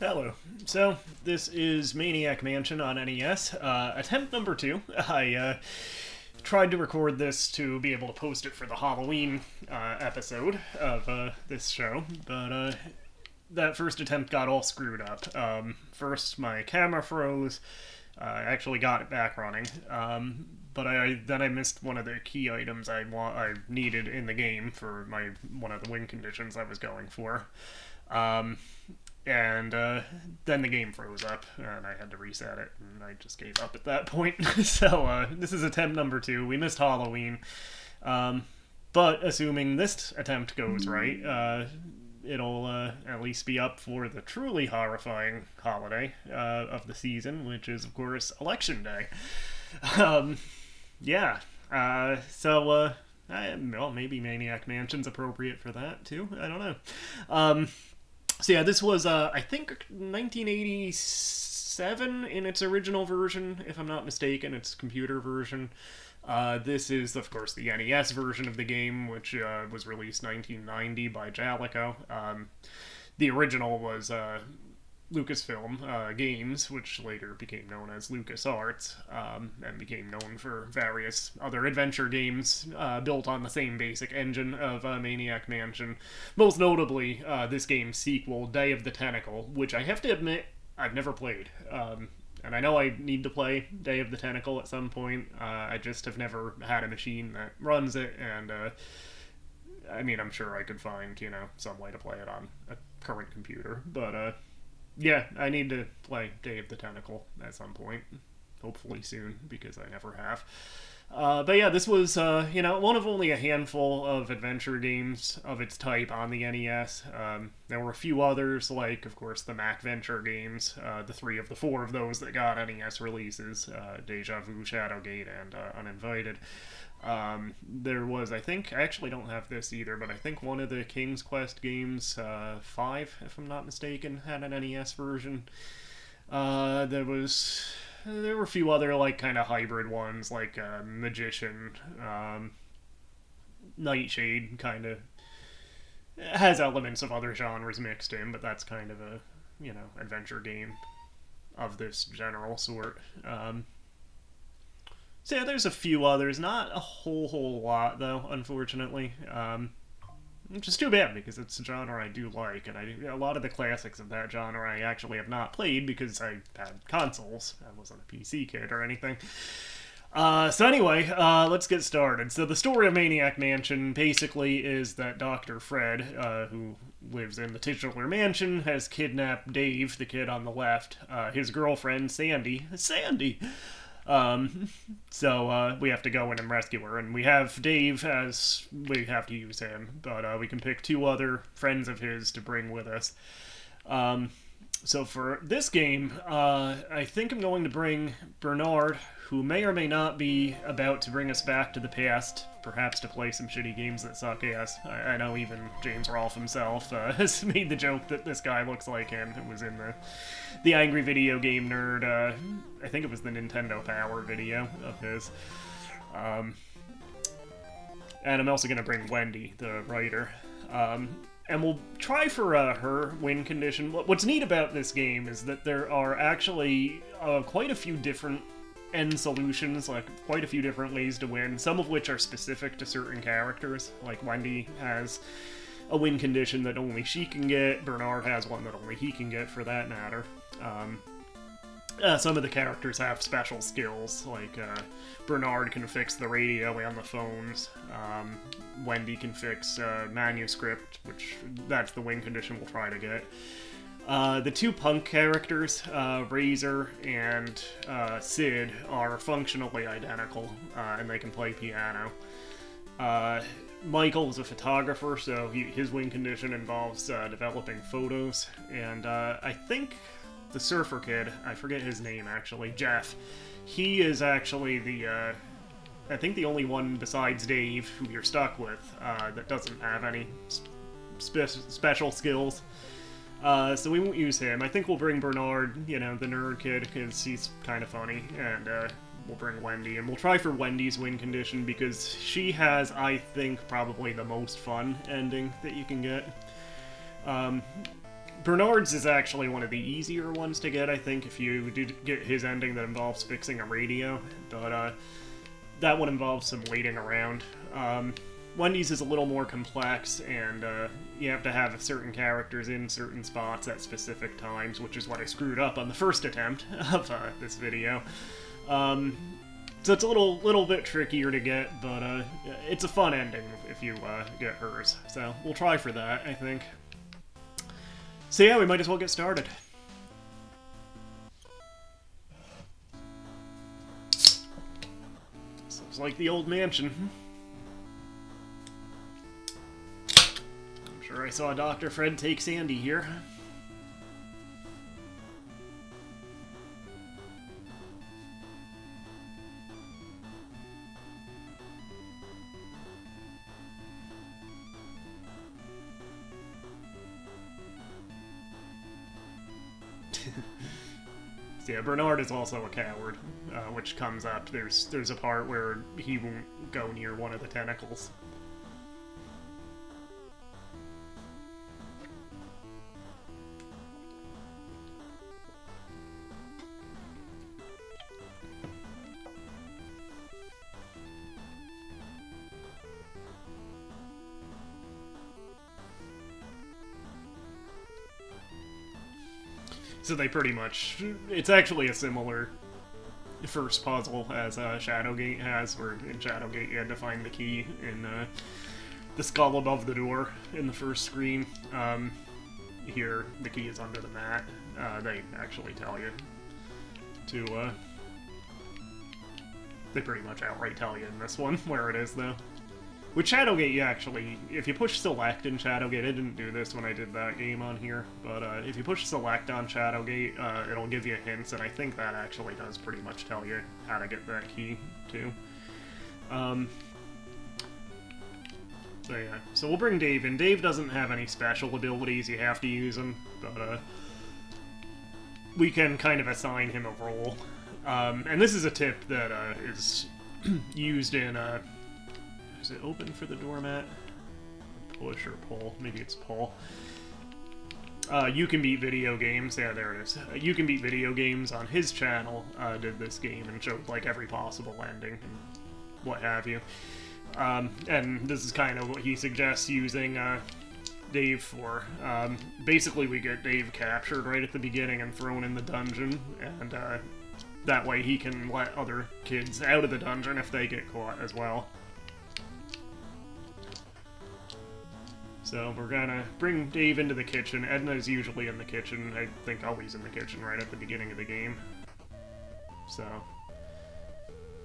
Hello. So, this is Maniac Mansion on NES. Attempt number 2. I tried to record this to be able to post it for the Halloween episode of this show, but that first attempt got all screwed up. First, my camera froze. I actually got it back running, but then I missed one of the key items I needed in the game for one of the win conditions I was going for. And then the game froze up, and I had to reset it, and I just gave up at that point. So this is attempt number 2. We missed Halloween, but assuming this attempt goes right, it'll at least be up for the truly horrifying holiday of the season, which is, of course, Election Day. Yeah. Well, maybe Maniac Mansion's appropriate for that, too. I don't know. So yeah, this was, I think, 1987 in its original version, if I'm not mistaken, its computer version. This is, of course, the NES version of the game, which was released 1990 by Jalico. The original was Lucasfilm Games, which later became known as LucasArts, and became known for various other adventure games built on the same basic engine of Maniac Mansion. Most notably, this game's sequel, Day of the Tentacle, which I have to admit I've never played. And I know I need to play Day of the Tentacle at some point. I just have never had a machine that runs it, and I mean, I'm sure I could find, some way to play it on a current computer, but yeah, I need to play Day of the Tentacle at some point. Hopefully soon, because I never have. But yeah, this was, one of only a handful of adventure games of its type on the NES. There were a few others, like, of course, the Mac Venture games, the 3 of the 4 of those that got NES releases, Deja Vu, Shadowgate, and Uninvited. There was, I actually don't have this either, but I think one of the King's Quest games, 5, if I'm not mistaken, had an NES version. There were a few other, kind of hybrid ones, like Magician, Nightshade, kind of has elements of other genres mixed in, but that's kind of a, adventure game of this general sort. So yeah, there's a few others, not a whole lot though, unfortunately. Which is too bad because it's a genre I do like, and a lot of the classics of that genre I actually have not played because I had consoles. I wasn't a PC kid or anything. So anyway, let's get started. So the story of Maniac Mansion basically is that Dr. Fred, who lives in the titular mansion, has kidnapped Dave, the kid on the left, his girlfriend, Sandy. So we have to go in and rescue her, and we have Dave as we have to use him, but we can pick 2 other friends of his to bring with us. So for this game, I think I'm going to bring Bernard, who may or may not be about to bring us back to the past, perhaps to play some shitty games that suck ass. I know even James Rolfe himself has made the joke that this guy looks like him. It was in the Angry Video Game Nerd, I think it was the Nintendo Power video of his. And I'm also going to bring Wendy, the writer. And we'll try for her win condition. What's neat about this game is that there are actually quite a few different end solutions, like quite a few different ways to win, some of which are specific to certain characters. Like Wendy has a win condition that only she can get, Bernard has one that only he can get for that matter. Some of the characters have special skills, like Bernard can fix the radio and the phones, Wendy can fix manuscript, which that's the win condition we'll try to get. The 2 punk characters, Razor and Sid, are functionally identical, and they can play piano. Michael is a photographer, so his win condition involves developing photos, and I think the surfer kid, I forget his name actually, Jeff, he is actually I think the only one besides Dave, who you're stuck with, that doesn't have any special skills. So we won't use him. I think we'll bring Bernard, the nerd kid, because he's kind of funny, and we'll bring Wendy, and we'll try for Wendy's win condition, because she has, I think, probably the most fun ending that you can get. Bernard's is actually one of the easier ones to get, I think, if you do get his ending that involves fixing a radio, but that one involves some waiting around. Wendy's is a little more complex, and you have to have certain characters in certain spots at specific times, which is what I screwed up on the first attempt of this video. So it's a little bit trickier to get, but it's a fun ending if you get hers. So we'll try for that, I think. So yeah, we might as well get started. Sounds like the old mansion. I'm sure I saw Dr. Fred take Sandy here. Yeah, Bernard is also a coward, which comes up. There's a part where he won't go near one of the tentacles. So they pretty much... It's actually a similar first puzzle as Shadowgate has, where in Shadowgate you had to find the key in the skull above the door in the first screen. Here, the key is under the mat. They actually tell you to... They pretty much outright tell you in this one where it is, though. With Shadowgate, you actually, if you push select in Shadowgate, I didn't do this when I did that game on here, but if you push select on Shadowgate, it'll give you hints, and I think that actually does pretty much tell you how to get that key, too. So yeah, so we'll bring Dave in. Dave doesn't have any special abilities, you have to use them, but we can kind of assign him a role. And this is a tip that is used in... Is it open for the doormat? Push or pull? Maybe it's pull. You Can Beat Video Games. Yeah, there it is. You Can Beat Video Games on his channel did this game and showed like every possible ending and what have you. And this is kind of what he suggests using Dave for. Basically, we get Dave captured right at the beginning and thrown in the dungeon, and that way he can let other kids out of the dungeon if they get caught as well. So we're gonna bring Dave into the kitchen. Edna's usually in the kitchen. I think always in the kitchen right at the beginning of the game. So,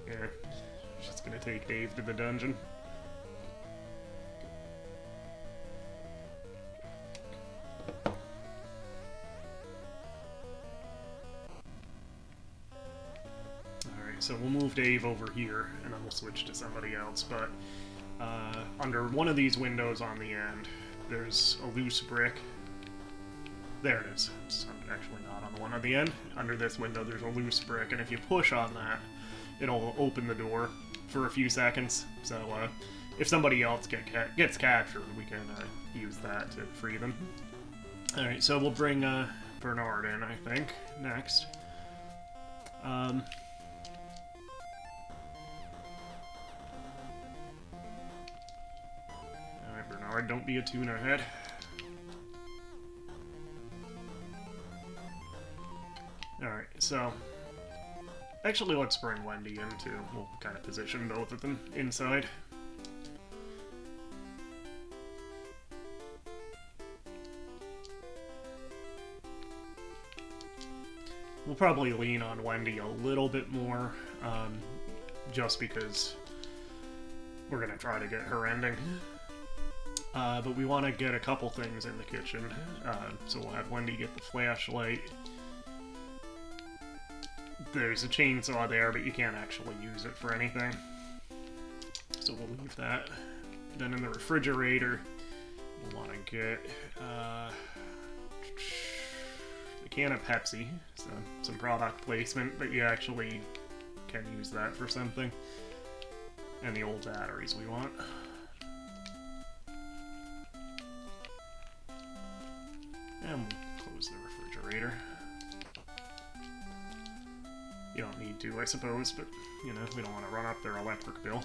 yeah, she's gonna take Dave to the dungeon. Alright, so we'll move Dave over here, and then we'll switch to somebody else, but under one of these windows on the end, there's a loose brick. There it is. It's actually not on the one on the end. Under this window, there's a loose brick, and if you push on that, it'll open the door for a few seconds. So if somebody else gets captured, we can use that to free them. Alright, so we'll bring Bernard in, I think, next. Bernard, don't be a tuna head. Alright, so... Actually, let's bring Wendy in, too. We'll kind of position both of them inside. We'll probably lean on Wendy a little bit more, just because we're going to try to get her ending. But we want to get a couple things in the kitchen, so we'll have Wendy get the flashlight. There's a chainsaw there, but you can't actually use it for anything. So we'll leave that. Then in the refrigerator, we'll want to get a can of Pepsi, so some product placement, but you actually can use that for something. And the old batteries we want. And generator. You don't need to, I suppose, but, you know, we don't want to run up their electric bill.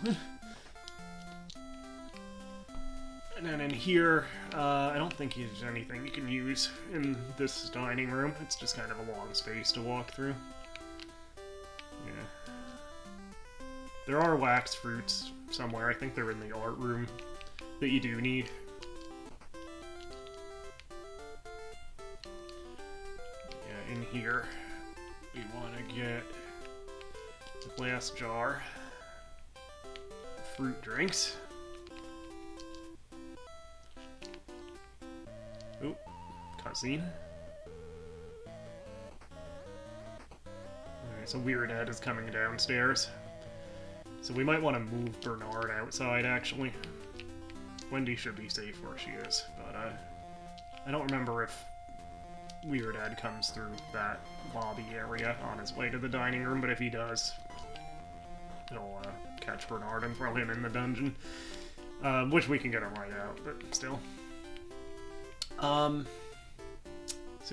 And then in here, I don't think there's anything you can use in this dining room. It's just kind of a long space to walk through. Yeah. There are wax fruits somewhere. I think they're in the art room that you do need. Yeah, in here, we want to get a glass jar of fruit drinks. Oop, cutscene. Alright, so Weird Ed is coming downstairs. So we might want to move Bernard outside, actually. Wendy should be safe where she is, but I don't remember if Weird Ed comes through that lobby area on his way to the dining room, but if he does, he'll catch Bernard and throw him in the dungeon. Which we can get him right out, but still. So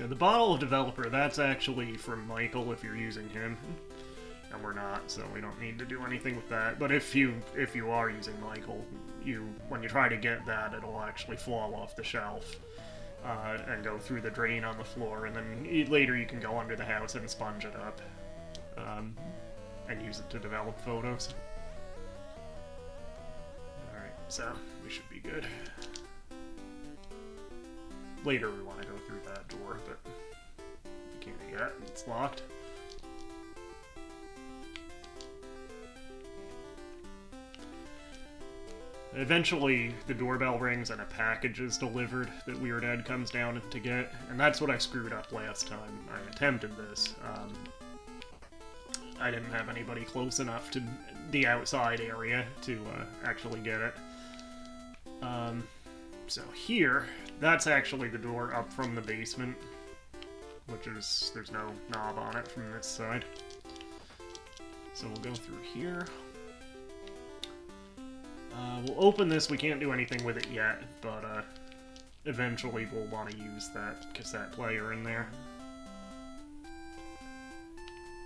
the bottle of developer, that's actually from Michael if you're using him. And we're not, so we don't need to do anything with that. But if you are using Michael, when you try to get that, it'll actually fall off the shelf and go through the drain on the floor, and then later you can go under the house and sponge it up and use it to develop photos. Alright, so we should be good. Later we want to go through that door, but we can't yet. It's locked. Eventually, the doorbell rings and a package is delivered that Weird Ed comes down to get, and that's what I screwed up last time I attempted this. I didn't have anybody close enough to the outside area to actually get it. So here, that's actually the door up from the basement, which is, there's no knob on it from this side. So we'll go through here. We'll open this, we can't do anything with it yet, but eventually we'll want to use that cassette player in there.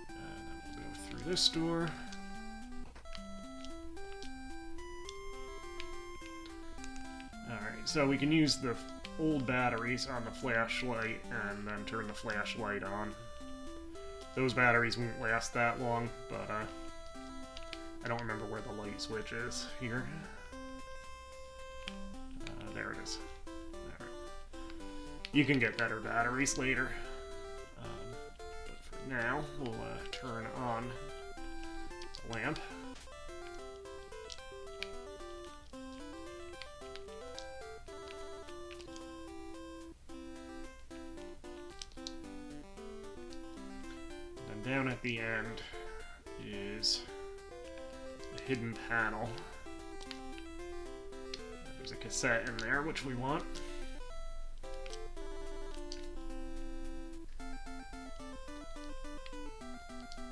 And then we'll go through this door. Alright, so we can use the old batteries on the flashlight and then turn the flashlight on. Those batteries won't last that long, but I don't remember where the light switch is here. There it is. Alright. You can get better batteries later. But for now, we'll turn on the lamp. And then down at the end is a hidden panel. There's a cassette in there, which we want.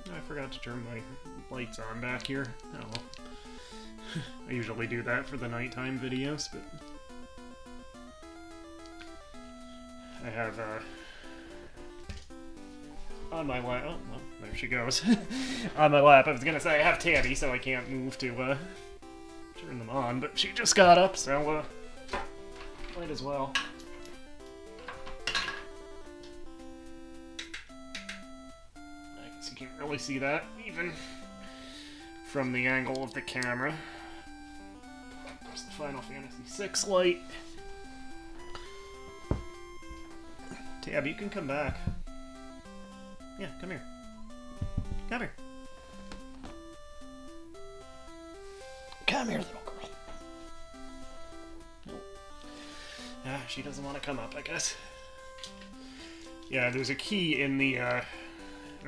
I forgot to turn my lights on back here. Oh well. I usually do that for the nighttime videos, but I have on my lap. Oh, well, there she goes. On my lap. I was gonna say I have Tabby, so I can't move to turn them on, but she just got up, so might as well. I guess you can't really see that, even from the angle of the camera. There's the Final Fantasy VI light. Tab, you can come back. Yeah, come here. Come here. Come here, little girl. Nope. Ah, she doesn't want to come up, I guess. Yeah, there's a key in the, or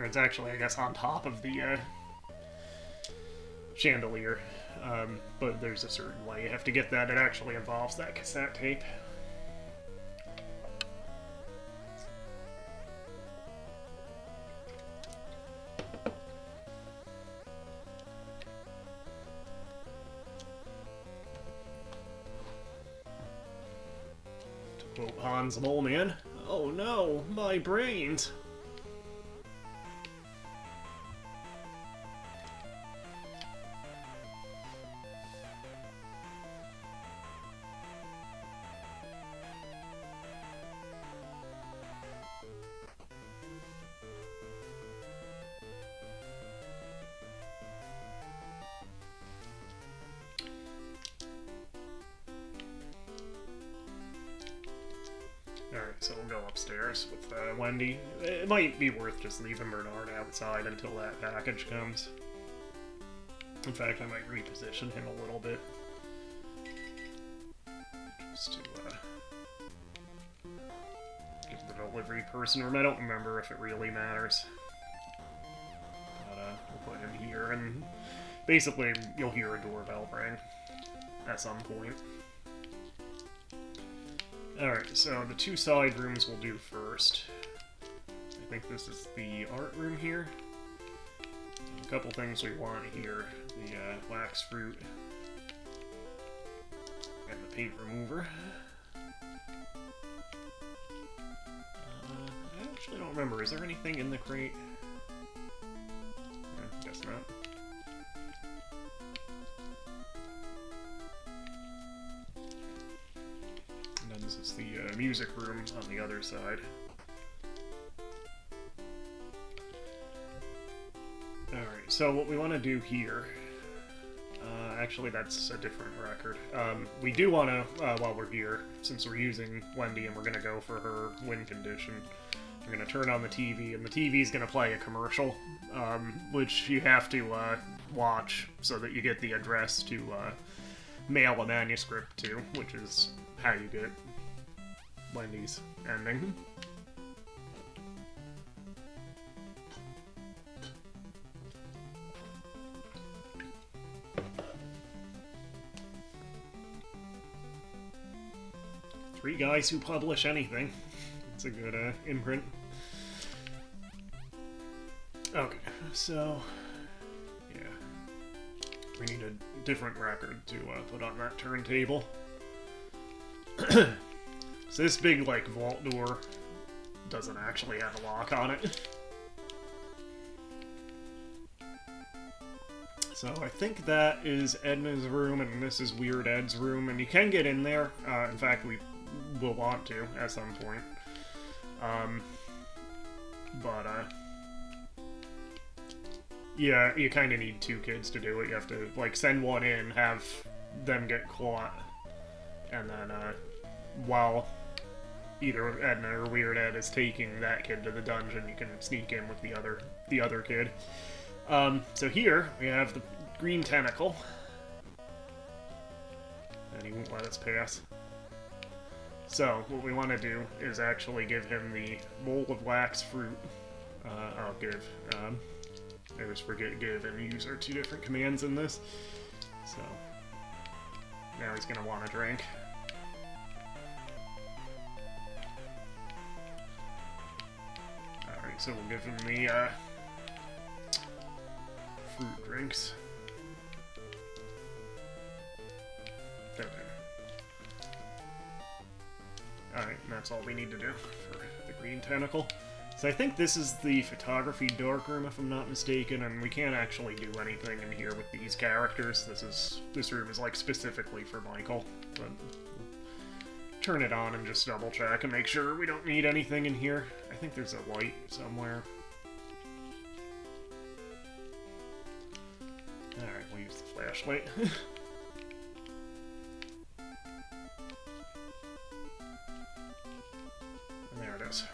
it's actually, I guess, on top of the, chandelier. But there's a certain way you have to get that. It actually involves that cassette tape. To quote Hans Moleman, Oh no, my brains! Alright, so we'll go upstairs with Wendy. It might be worth just leaving Bernard outside until that package comes. In fact, I might reposition him a little bit. Just to give the delivery person room. I don't remember if it really matters. But we'll put him here, and basically you'll hear a doorbell ring at some point. Alright, so the two side rooms we'll do first. I think this is the art room here. A couple things we want here. The wax fruit and the paint remover. I actually don't remember. Is there anything in the crate? I guess not. This is the music room on the other side. Alright, so what we want to do here... actually, that's a different record. We do want to, while we're here, since we're using Wendy and we're going to go for her win condition, we're going to turn on the TV, and the TV is going to play a commercial, which you have to watch so that you get the address to mail a manuscript to, which is how you get Wendy's ending. Three guys who publish anything. It's a good imprint. Okay, so yeah, we need a different record to put on that turntable. So this big, like, vault door doesn't actually have a lock on it. So I think that is Edna's room, and this is Weird Ed's room, and you can get in there. In fact, we will want to at some point. Yeah, you kind of need two kids to do it. You have to, like, send one in, have them get caught, and then, while either Edna or Weird Ed is taking that kid to the dungeon, you can sneak in with the other kid. So here we have the green tentacle, and he won't let us pass. So what we want to do is actually give him the bowl of wax fruit. I'll give. I always forget give and use are two different commands in this. So now he's gonna want a drink. So we'll give him the fruit drinks. Okay. Alright, and that's all we need to do for the green tentacle. So I think this is the photography darkroom, if I'm not mistaken, and we can't actually do anything in here with these characters. This room is like specifically for Michael, but turn it on and just double check and make sure we don't need anything in here. I think there's a light somewhere. Alright, we'll use the flashlight. And there it is.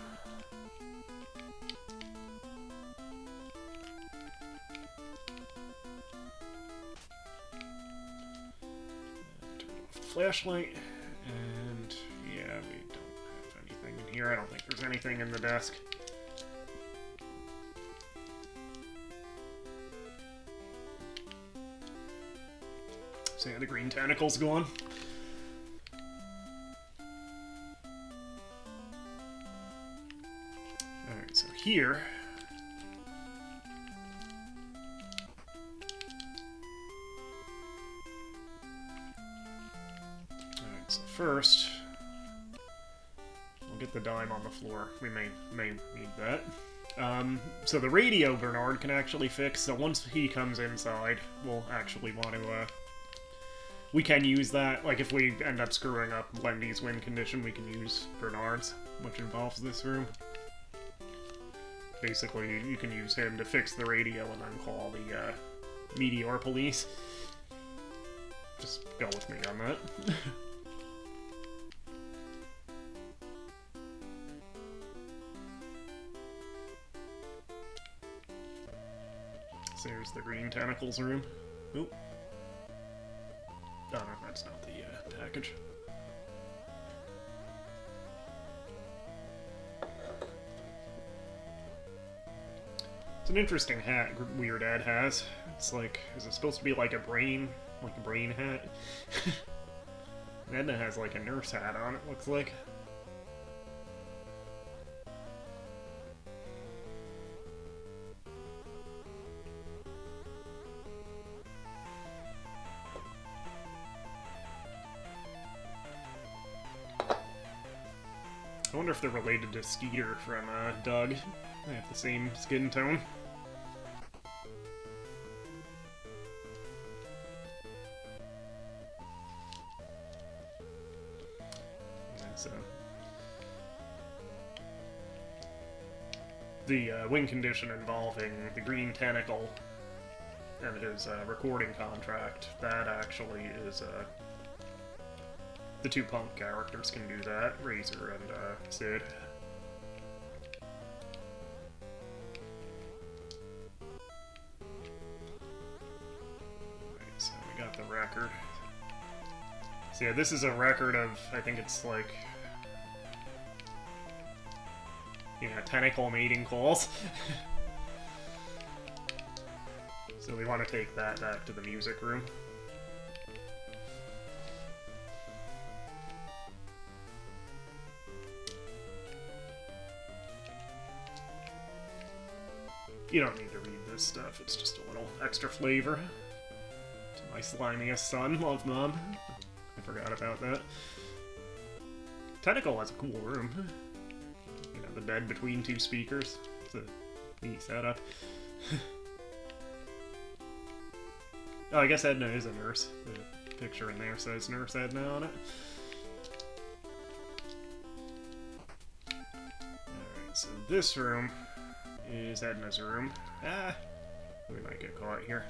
Turn off the flashlight. And yeah, we don't have anything in here. I don't think there's anything in the desk. So yeah, the green tentacle's gone. Alright, so here... Alright, so first... we'll get the dime on the floor. We may need that. So the radio Bernard can actually fix, so once he comes inside, we'll actually want to, we can use that. Like, if we end up screwing up Wendy's win condition, we can use Bernard's, which involves this room. Basically, you can use him to fix the radio and then call the, Meteor Police. Just go with me on that. So there's the green tentacles room. Oop. Oh no, that's not the package. It's an interesting hat Weird Ed has. It's like, is it supposed to be like a brain hat? Edna has like a nurse hat on, it looks like. I wonder if they're related to Skeeter from Doug. They have the same skin tone. So the win condition involving the green tentacle and his recording contract, that actually is the two punk characters can do that, Razor and Sid. Right, so we got the record. So yeah, this is a record of, I think it's like, you know, tentacle mating calls. So we want to take that back to the music room. You don't need to read this stuff, it's just a little extra flavor. To my slimiest son, love Mom. I forgot about that. Tentacle has a cool room. You know, the bed between two speakers. It's a neat setup. Oh, I guess Edna is a nurse. The picture in there says Nurse Edna on it. Alright, so this room is Edna's room. Ah, we might get caught here.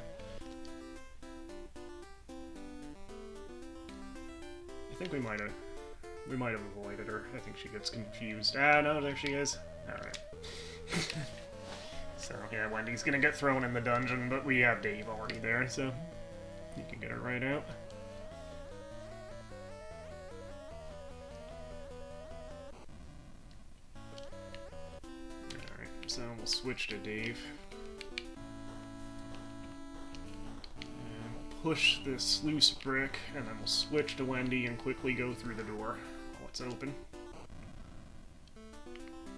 I think we might have avoided her. I think she gets confused. Ah, no, there she is. Alright. So, yeah, Wendy's gonna get thrown in the dungeon, but we have Dave already there, so you can get her right out. So we'll switch to Dave. And we'll push this loose brick, and then we'll switch to Wendy and quickly go through the door while it's open.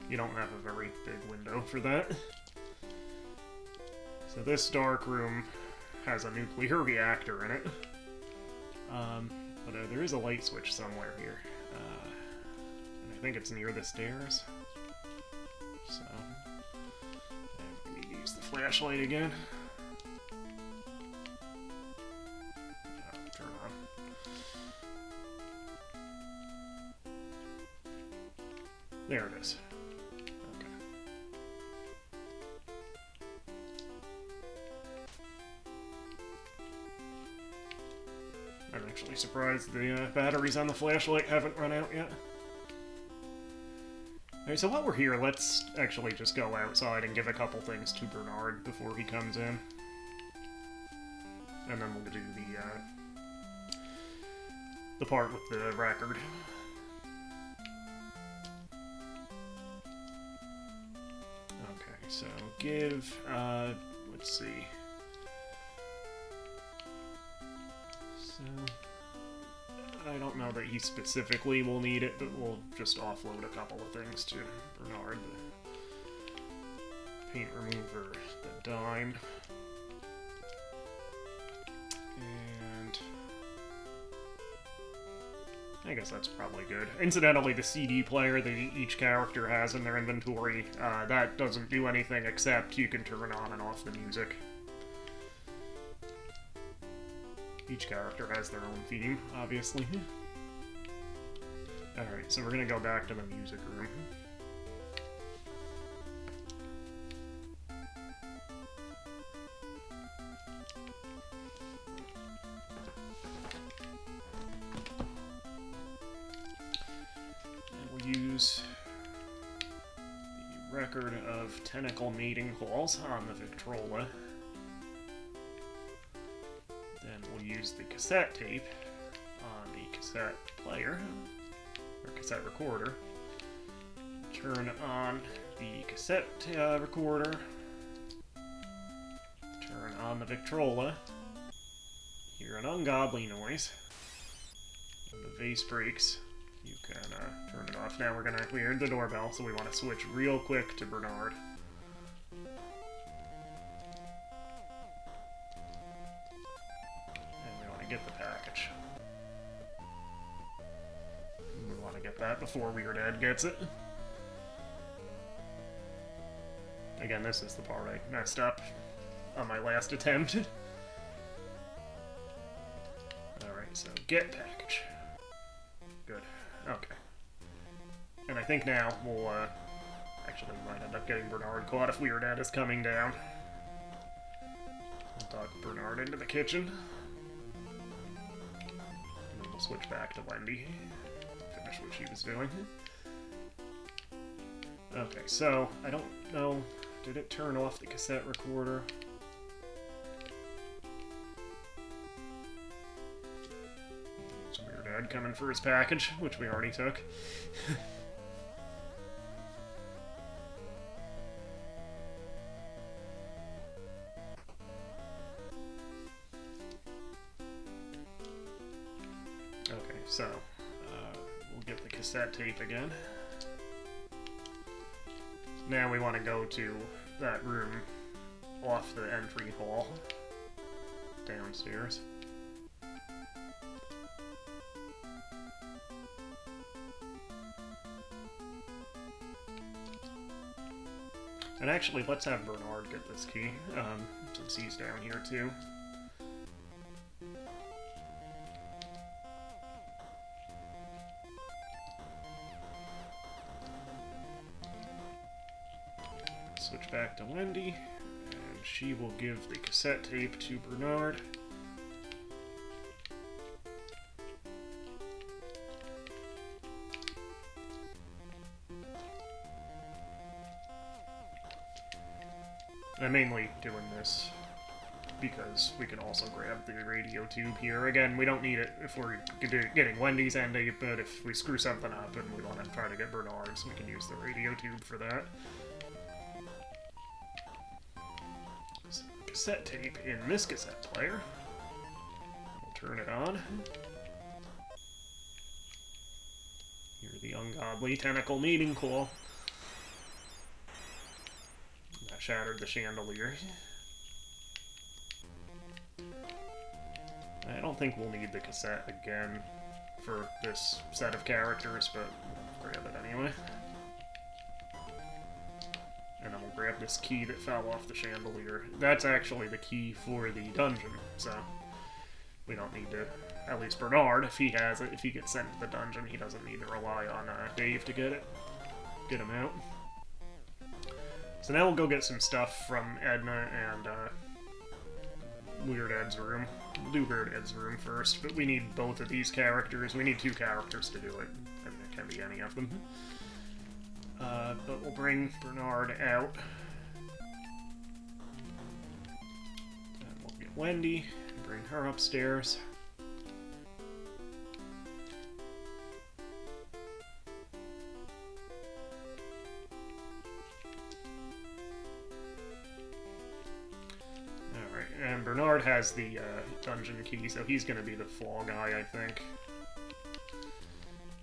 You don't have a very big window for that. So this dark room has a nuclear reactor in it. But there is a light switch somewhere here. And I think it's near the stairs. So we need to use the flashlight again. Turn on. There it is. Okay. I'm actually surprised the batteries on the flashlight haven't run out yet. Alright, so while we're here, let's actually just go outside and give a couple things to Bernard before he comes in. And then we'll do the part with the record. Okay, so give, let's see. So, I don't know that he specifically will need it, but we'll just offload a couple of things to Bernard. The paint remover, the dime, and I guess that's probably good. Incidentally, the CD player that each character has in their inventory, that doesn't do anything except you can turn on and off the music. Each character has their own theme, obviously. Alright, so we're gonna go back to the music room. And we'll use the record of tentacle mating calls on the Victrola. Then we'll use the cassette tape on the cassette player, or cassette recorder. Turn on the cassette recorder. Turn on the Victrola. Hear an ungodly noise. When the vase breaks, you can turn it off. Now we heard the doorbell, so we want to switch real quick to Bernard. Get the package. We want to get that before Weird Ed gets it. Again, this is the part I messed up on my last attempt. Alright, so get package. Good. Okay. And I think now we'll, actually we might end up getting Bernard caught if Weird Ed is coming down. We'll talk Bernard into the kitchen. Switch back to Wendy. Finish what she was doing. Okay, so, I don't know, did it turn off the cassette recorder? It's Weird Ed coming for his package, which we already took. So, we'll get the cassette tape again. Now we want to go to that room off the entry hall, downstairs. And actually, let's have Bernard get this key, since he's down here too. Switch back to Wendy, and she will give the cassette tape to Bernard. I'm mainly doing this because we can also grab the radio tube here. Again, we don't need it if we're getting Wendy's end tape, but if we screw something up and we want to try to get Bernard's, we can use the radio tube for that. Cassette tape in this cassette player. We'll turn it on. Hear the ungodly tentacle mating call. That shattered the chandelier. I don't think we'll need the cassette again for this set of characters, but we'll grab it anyway. And then we'll grab this key that fell off the chandelier. That's actually the key for the dungeon, so we don't need to, at least Bernard, if he has it, if he gets sent to the dungeon, he doesn't need to rely on Dave to get him out. So now we'll go get some stuff from Edna and Weird Ed's room. We'll do Weird Ed's room first, but we need both of these characters. We need 2 characters to do it, and it can be any of them. But we'll bring Bernard out. And we'll get Wendy and bring her upstairs. Alright, and Bernard has the dungeon key, so he's going to be the fall guy, I think.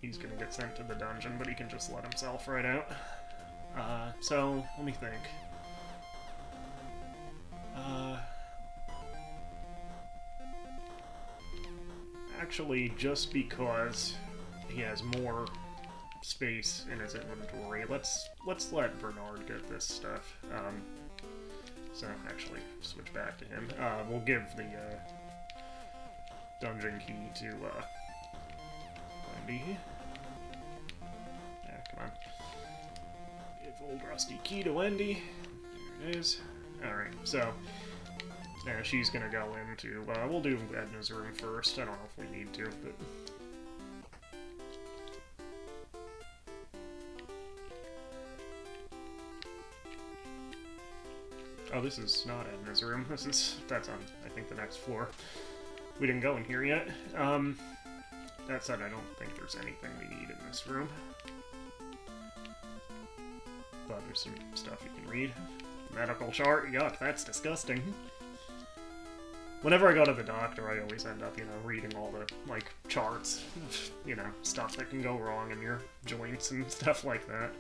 He's gonna get sent to the dungeon, but he can just let himself right out. So, let me think. Actually, just because he has more space in his inventory. Let's let Bernard get this stuff. So actually, switch back to him. We'll give the dungeon key to Wendy. Yeah, come on. Give old rusty key to Wendy. There it is. Alright, so now she's gonna go into, we'll do Edna's room first. I don't know if we need to, but... Oh, this is not Edna's room. That's on, I think, the next floor. We didn't go in here yet. That said, I don't think there's anything we need in this room. But there's some stuff you can read. Medical chart, yuck, that's disgusting. Whenever I go to the doctor, I always end up, reading all the, charts of, stuff that can go wrong in your joints and stuff like that.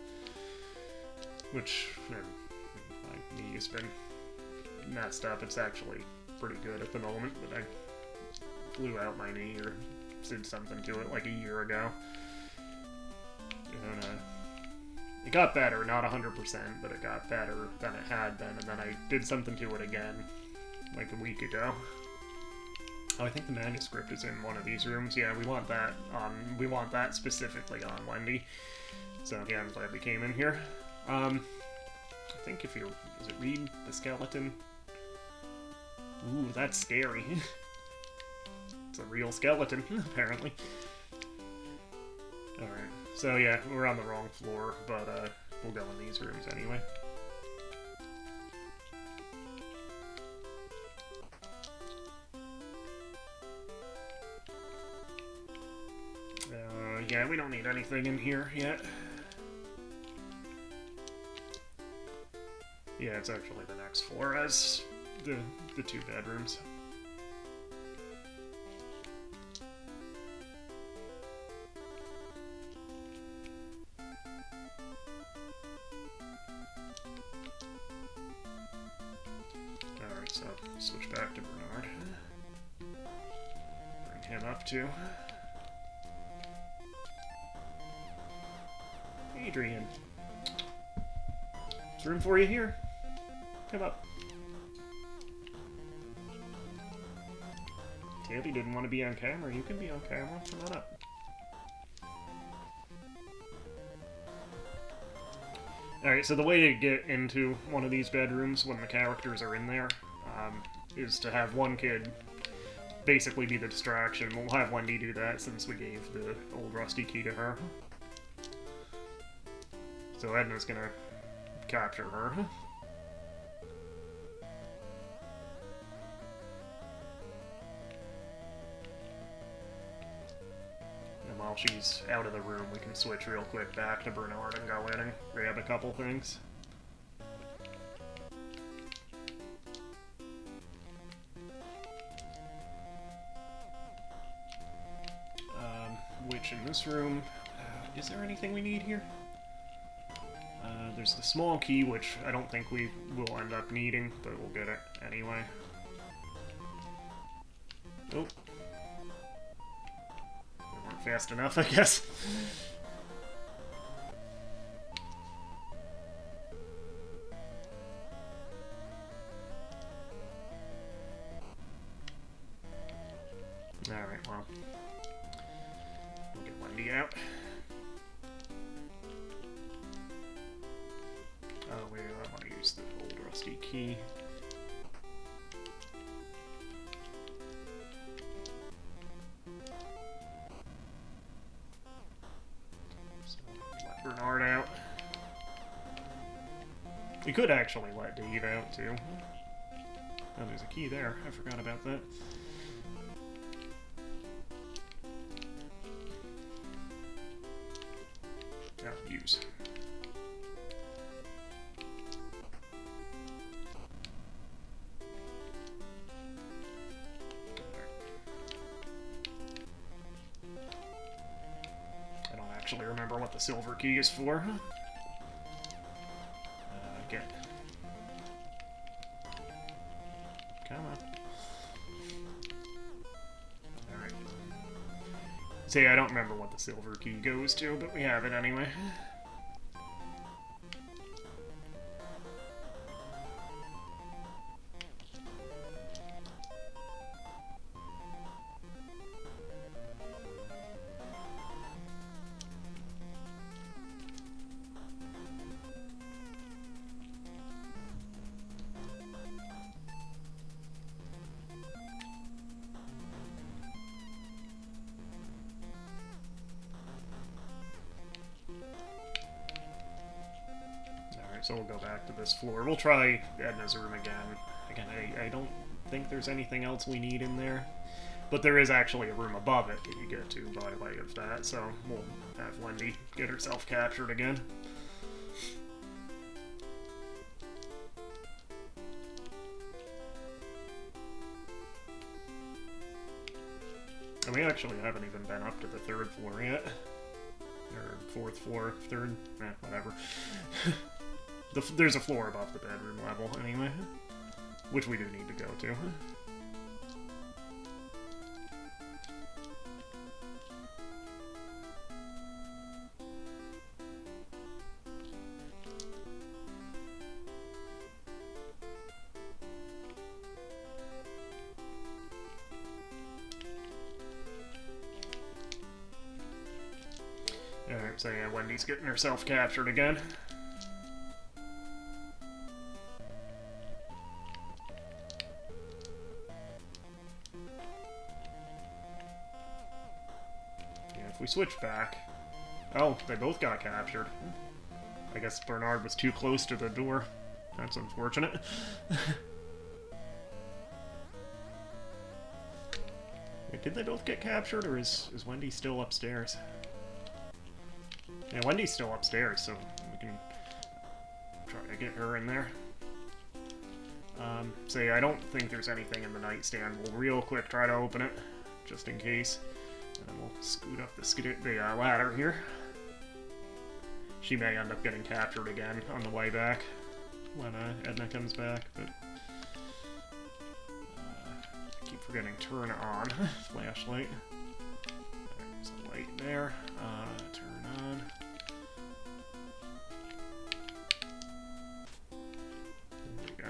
Which, my knee has been messed up. It's actually pretty good at the moment, but I blew out my knee or did something to it like a year ago. And, it got better, not 100%, but it got better than it had been, and then I did something to it again, like a week ago. Oh, I think the manuscript is in one of these rooms. Yeah, we want that specifically on Wendy. So yeah, I'm glad we came in here. I think is it read the skeleton? Ooh, that's scary. It's a real skeleton, apparently. Alright, so yeah, we're on the wrong floor, but we'll go in these rooms anyway. Yeah, we don't need anything in here yet. Yeah, it's actually the next floor as the two bedrooms. Alright, so switch back to Bernard. Bring him up too. Adrian. There's room for you here. Come up. Tabby didn't want to be on camera. You can be on camera. Come on up. Alright, so the way to get into one of these bedrooms when the characters are in there is to have one kid basically be the distraction. We'll have Wendy do that since we gave the old rusty key to her. So Edna's gonna capture her. And while she's out of the room, we can switch real quick back to Bernard and go in and grab a couple things. Which in this room, is there anything we need here? There's the small key, which I don't think we will end up needing, but we'll get it anyway. Oh. We weren't fast enough, I guess. Alright, well. We'll get Wendy out. Oh, wait, I want to use the old rusty key. So, let Bernard out. We could actually let Dave out, too. Oh, there's a key there. I forgot about that. Oh, use. Actually remember what the silver key is for. Get. Come on. Alright. See, I don't remember what the silver key goes to, but we have it anyway. So we'll go back to this floor. We'll try Edna's room again. Again, I don't think there's anything else we need in there. But there is actually a room above it that you get to by way of that, so we'll have Wendy get herself captured again. And we actually haven't even been up to the 3rd floor yet. Or 4th floor, 3rd, whatever. There's a floor above the bedroom level, anyway. Which we do need to go to. Alright, so yeah, Wendy's getting herself captured again. If we switch back... Oh, they both got captured. I guess Bernard was too close to the door. That's unfortunate. Wait, did they both get captured, or is Wendy still upstairs? Yeah, Wendy's still upstairs, so we can try to get her in there. So yeah, I don't think there's anything in the nightstand. We'll real quick try to open it, just in case. And then we'll scoot up the ladder here. She may end up getting captured again on the way back when Edna comes back, but I keep forgetting turn on flashlight. There's a light there. Turn on. There we go.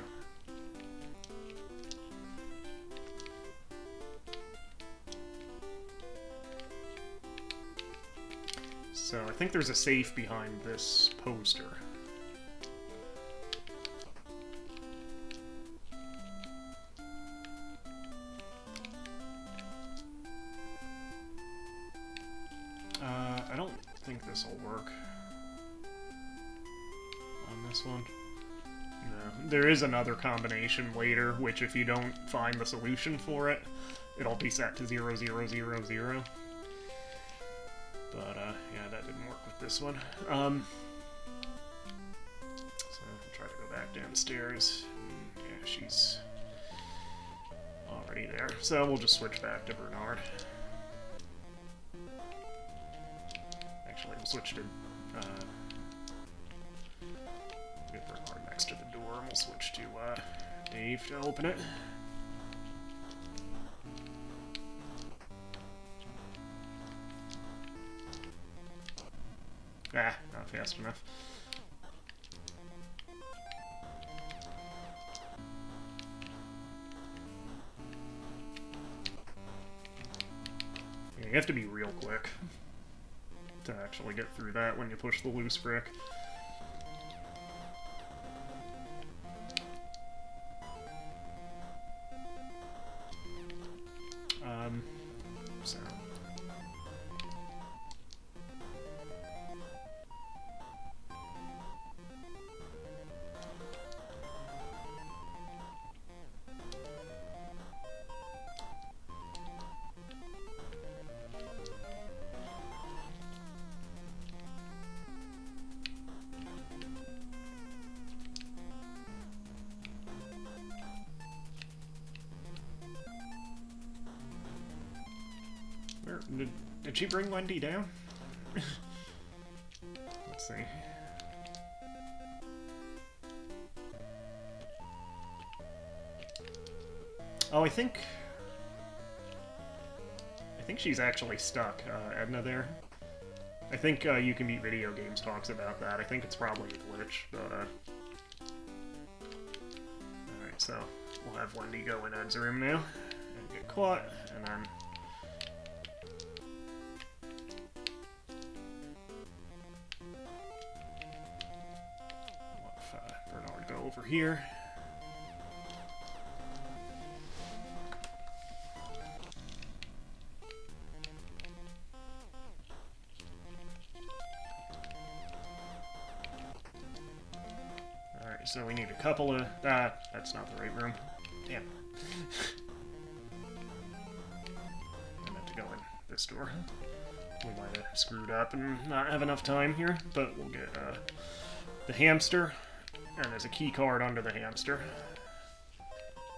So I think there's a safe behind this poster. I don't think this will work on this one. No. There is another combination later, which if you don't find the solution for it, it'll be set to 0, 0, 0, 0. But, yeah, that didn't work with this one. So, I'll try to go back downstairs. Yeah, she's already there. So, we'll just switch back to Bernard. Actually, we'll switch to, get Bernard next to the door, and we'll switch to, Dave to open it. Ah, not fast enough. Yeah, you have to be real quick to actually get through that when you push the loose brick. So... Did she bring Wendy down? Let's see. Oh, I think think she's actually stuck, Edna there. I think You Can Beat Video Games talks about that. I think it's probably a glitch, but, Alright, so we'll have Wendy go in Ed's room now, and get caught, and then... We'll have Bernard go over here. So we need a couple of... that's not the right room. Damn. I meant to go in this door. We might have screwed up and not have enough time here, but we'll get the hamster, and there's a key card under the hamster.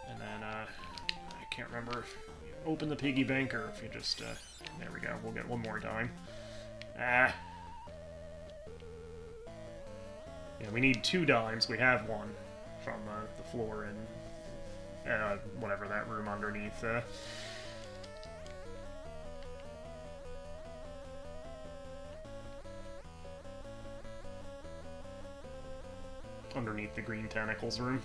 And then, I can't remember if you open the piggy bank or if you just... there we go, we'll get one more time. Yeah, we need 2 dimes. We have one from the floor in whatever that room underneath. Underneath the green tentacles room.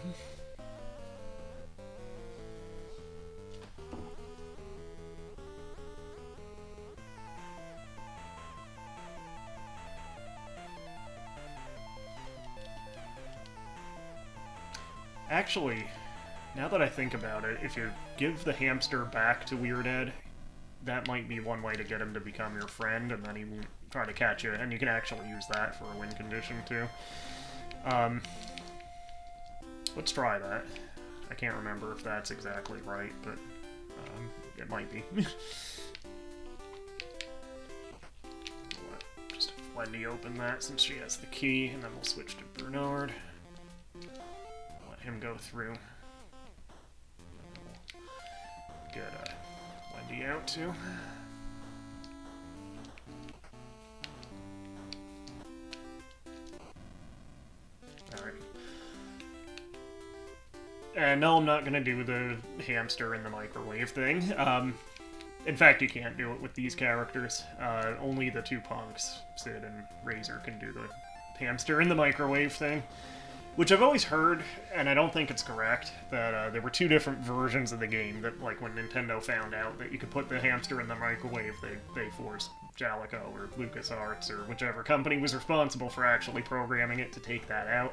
Actually, now that I think about it, if you give the hamster back to Weird Ed, that might be one way to get him to become your friend, and then he won't try to catch you, and you can actually use that for a win condition, too. Let's try that. I can't remember if that's exactly right, but it might be. Just have Wendy open that since she has the key, and then we'll switch to Bernard. Him go through. We'll get Wendy out too. Alright. And no, I'm not gonna do the hamster in the microwave thing. In fact, you can't do it with these characters. Only the 2 punks, Sid and Razor, can do the hamster in the microwave thing. Which I've always heard, and I don't think it's correct, that there were 2 different versions of the game that, like, when Nintendo found out that you could put the hamster in the microwave, they forced Jaleco or LucasArts or whichever company was responsible for actually programming it to take that out.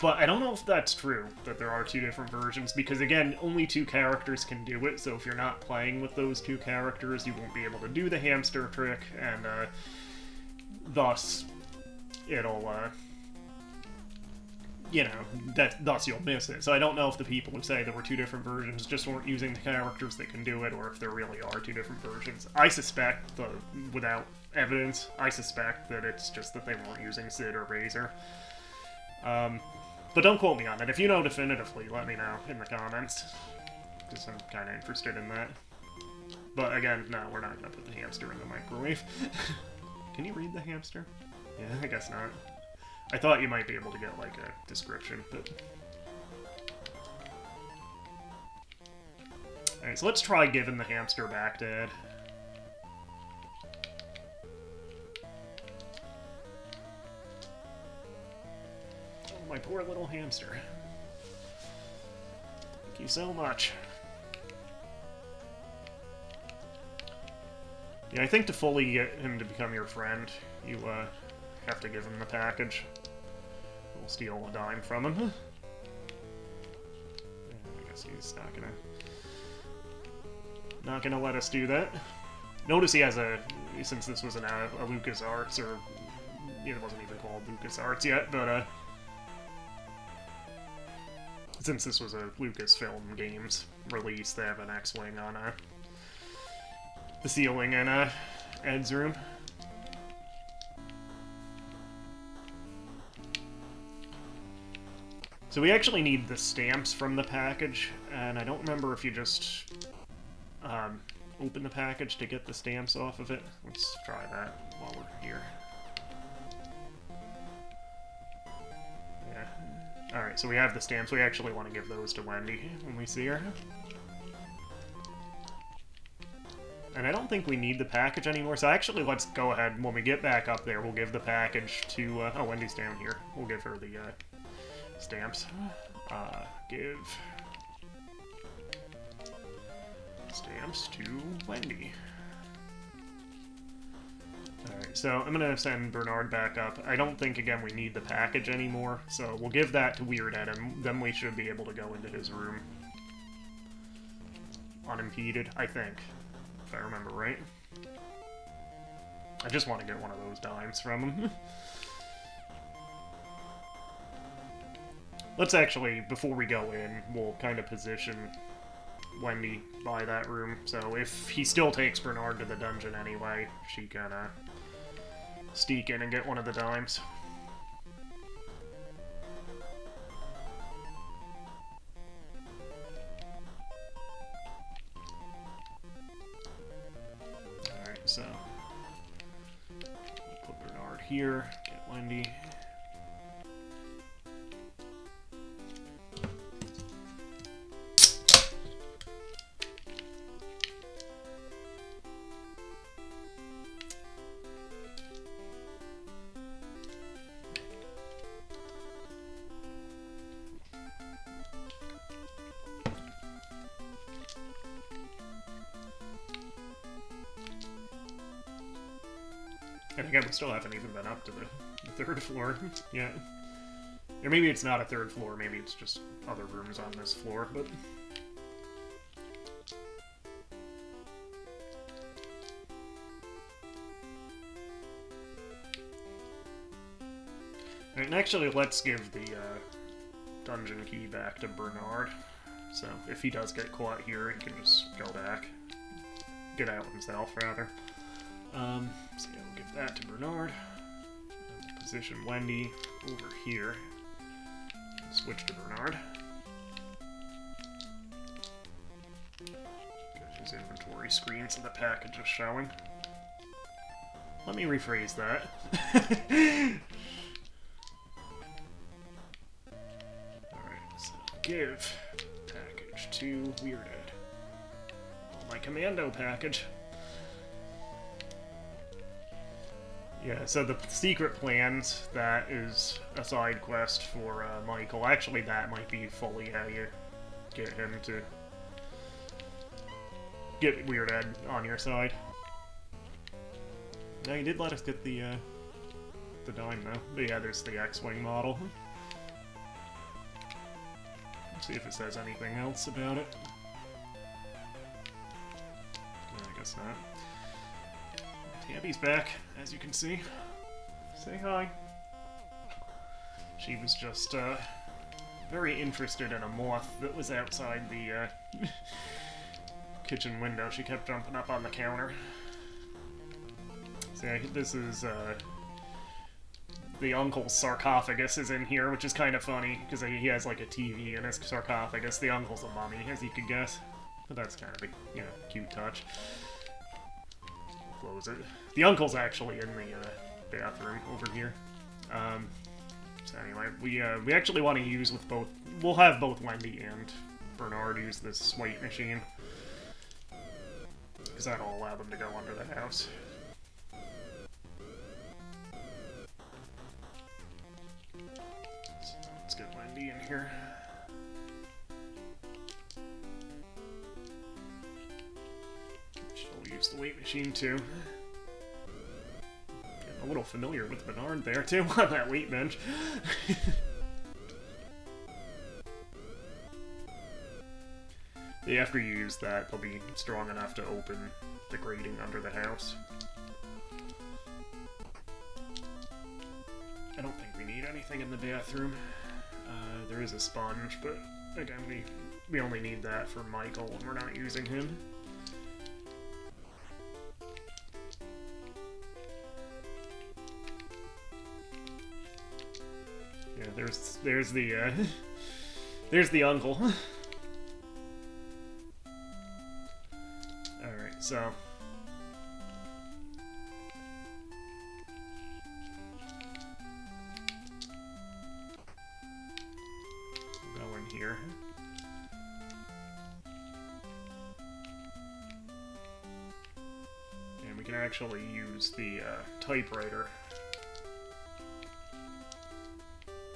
But I don't know if that's true, that there are 2 different versions, because, again, only 2 characters can do it, so if you're not playing with those 2 characters, you won't be able to do the hamster trick, and thus it'll... you know, thus you'll miss it. So I don't know if the people who say there were 2 different versions just weren't using the characters that can do it, or if there really are 2 different versions. I suspect, without evidence, I suspect that it's just that they weren't using Sid or Razor. But don't quote me on it. If you know definitively, let me know in the comments, because I'm kind of interested in that. But again, no, we're not going to put the hamster in the microwave. Can you read the hamster? Yeah, I guess not. I thought you might be able to get, like, a description, but... Alright, so let's try giving the hamster back to Ed. Oh, my poor little hamster. Thank you so much. Yeah, I think to fully get him to become your friend, you, have to give him the package. We'll steal a dime from him. I guess he's not gonna let us do that. Notice he has since this was a LucasArts, or it wasn't even called LucasArts yet, but since this was a Lucasfilm Games release, they have an X-Wing on the ceiling in Ed's room. So we actually need the stamps from the package, and I don't remember if you just open the package to get the stamps off of it. Let's try that while we're here. Yeah. Alright, so we have the stamps. We actually want to give those to Wendy when we see her. And I don't think we need the package anymore, so actually let's go ahead, when we get back up there, we'll give the package to, oh, Wendy's down here. We'll give her the, stamps. Give stamps to Wendy. Alright, so I'm gonna send Bernard back up. I don't think, again, we need the package anymore, so we'll give that to Weird Ed, and then we should be able to go into his room unimpeded, I think. If I remember right. I just want to get one of those dimes from him. Let's actually, before we go in, we'll kind of position Wendy by that room. So if he still takes Bernard to the dungeon anyway, she can sneak in and get one of the dimes. So, we'll put Bernard here, get Wendy. And again, we still haven't even been up to the third floor yet. Or maybe it's not a third floor, maybe it's just other rooms on this floor, but... Alright, and actually let's give the dungeon key back to Bernard. So, if he does get caught here, he can just go back. Get out himself, rather. So yeah, we'll give that to Bernard. Position Wendy over here. Switch to Bernard. Get his inventory screen so the package is showing. Let me rephrase that. Alright, so give package to Weird Ed. My commando package. Yeah, so the secret plans, that is a side quest for Michael. Actually, that might be fully how you get him to get Weird Ed on your side. Now, he did let us get the dime, though. But yeah, there's the X-Wing model. Let's see if it says anything else about it. No, I guess not. Tabby's back, as you can see. Say hi. She was just, very interested in a moth that was outside the, kitchen window. She kept jumping up on the counter. So yeah, this is, the uncle's sarcophagus is in here, which is kind of funny, because he has, like, a TV in his sarcophagus. The uncle's a mummy, as you could guess. But that's kind of a, you know, cute touch. Close it. The uncle's actually in the bathroom over here. So anyway, we actually want to use with both. We'll have both Wendy and Bernard use this swipe machine, because that'll allow them to go under the house. So let's get Wendy in here. She'll use the weight machine too. Getting a little familiar with Bernard there too on that weight bench. After you use that, they'll be strong enough to open the grating under the house. I don't think we need anything in the bathroom. There is a sponge, but again, we only need that for Michael when we're not using him. Yeah, there's the there's the uncle. Alright, so go in here. actually use the typewriter.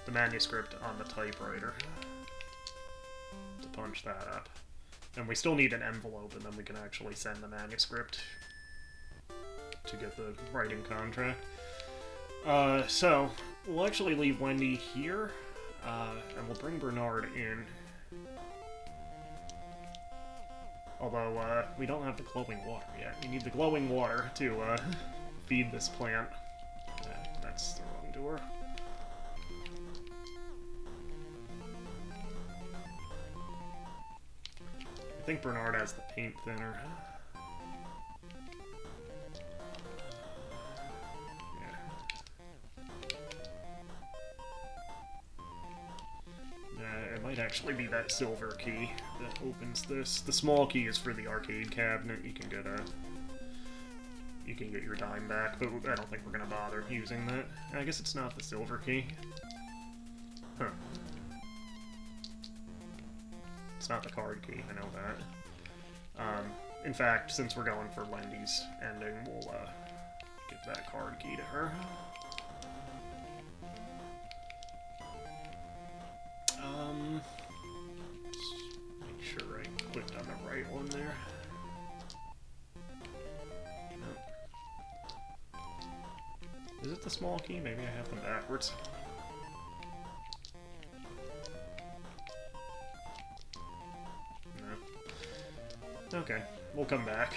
The manuscript on the typewriter to punch that up. And we still need an envelope, and then we can actually send the manuscript to get the writing contract. So, we'll actually leave Wendy here, and we'll bring Bernard in. Although, we don't have the glowing water yet. We need the glowing water to, feed this plant. That's the wrong door. I think Bernard has the paint thinner. It might actually be that silver key that opens this. The small key is for the arcade cabinet. You can get your dime back, but I don't think we're gonna bother using that. I guess it's not the silver key. Huh. It's not the card key, I know that. In fact, since we're going for Wendy's ending, we'll give that card key to her. Make sure I clicked on the right one there. Nope. Is it the small key? Maybe I have them backwards. No. Okay, we'll come back.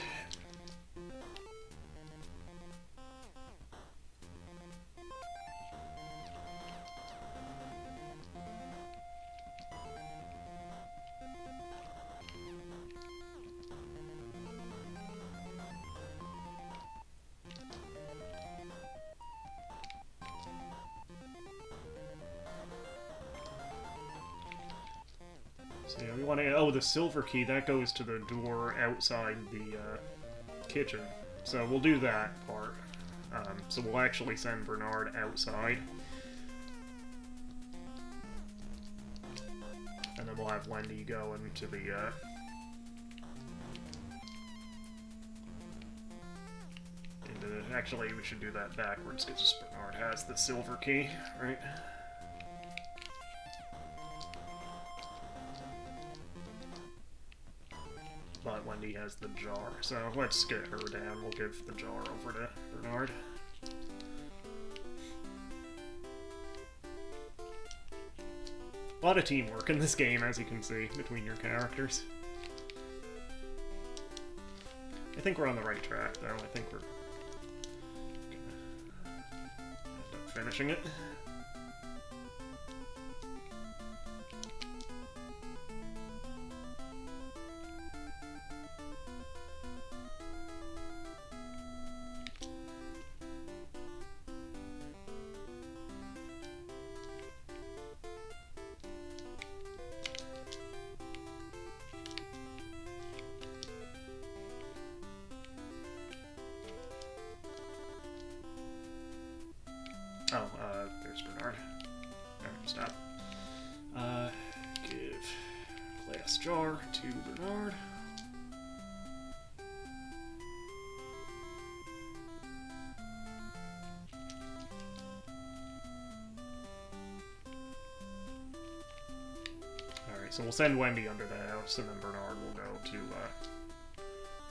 So yeah, we want to... Oh, the silver key, that goes to the door outside the kitchen. So we'll do that part. So we'll actually send Bernard outside. And then we'll have Wendy go into the... Actually, we should do that backwards, because Bernard has the silver key, right? But Wendy has the jar, so let's get her down. We'll give the jar over to Bernard. A lot of teamwork in this game, as you can see, between your characters. I think we're on the right track, though. I think we're gonna end up finishing it. Oh, there's Bernard. Alright, stop. Give glass jar to Bernard. Alright, so we'll send Wendy under the house, and then Bernard will go to,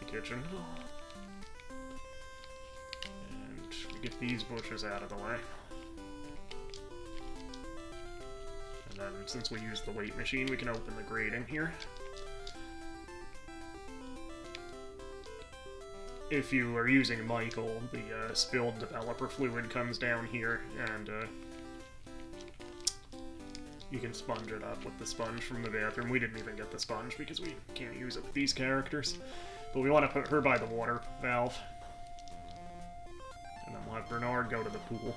the kitchen. And we get these bushes out of the way. And then, since we use the weight machine, we can open the grating here. If you are using Michael, the spilled developer fluid comes down here, and you can sponge it up with the sponge from the bathroom. We didn't even get the sponge because we can't use it with these characters. But we want to put her by the water valve. And then we'll have Bernard go to the pool.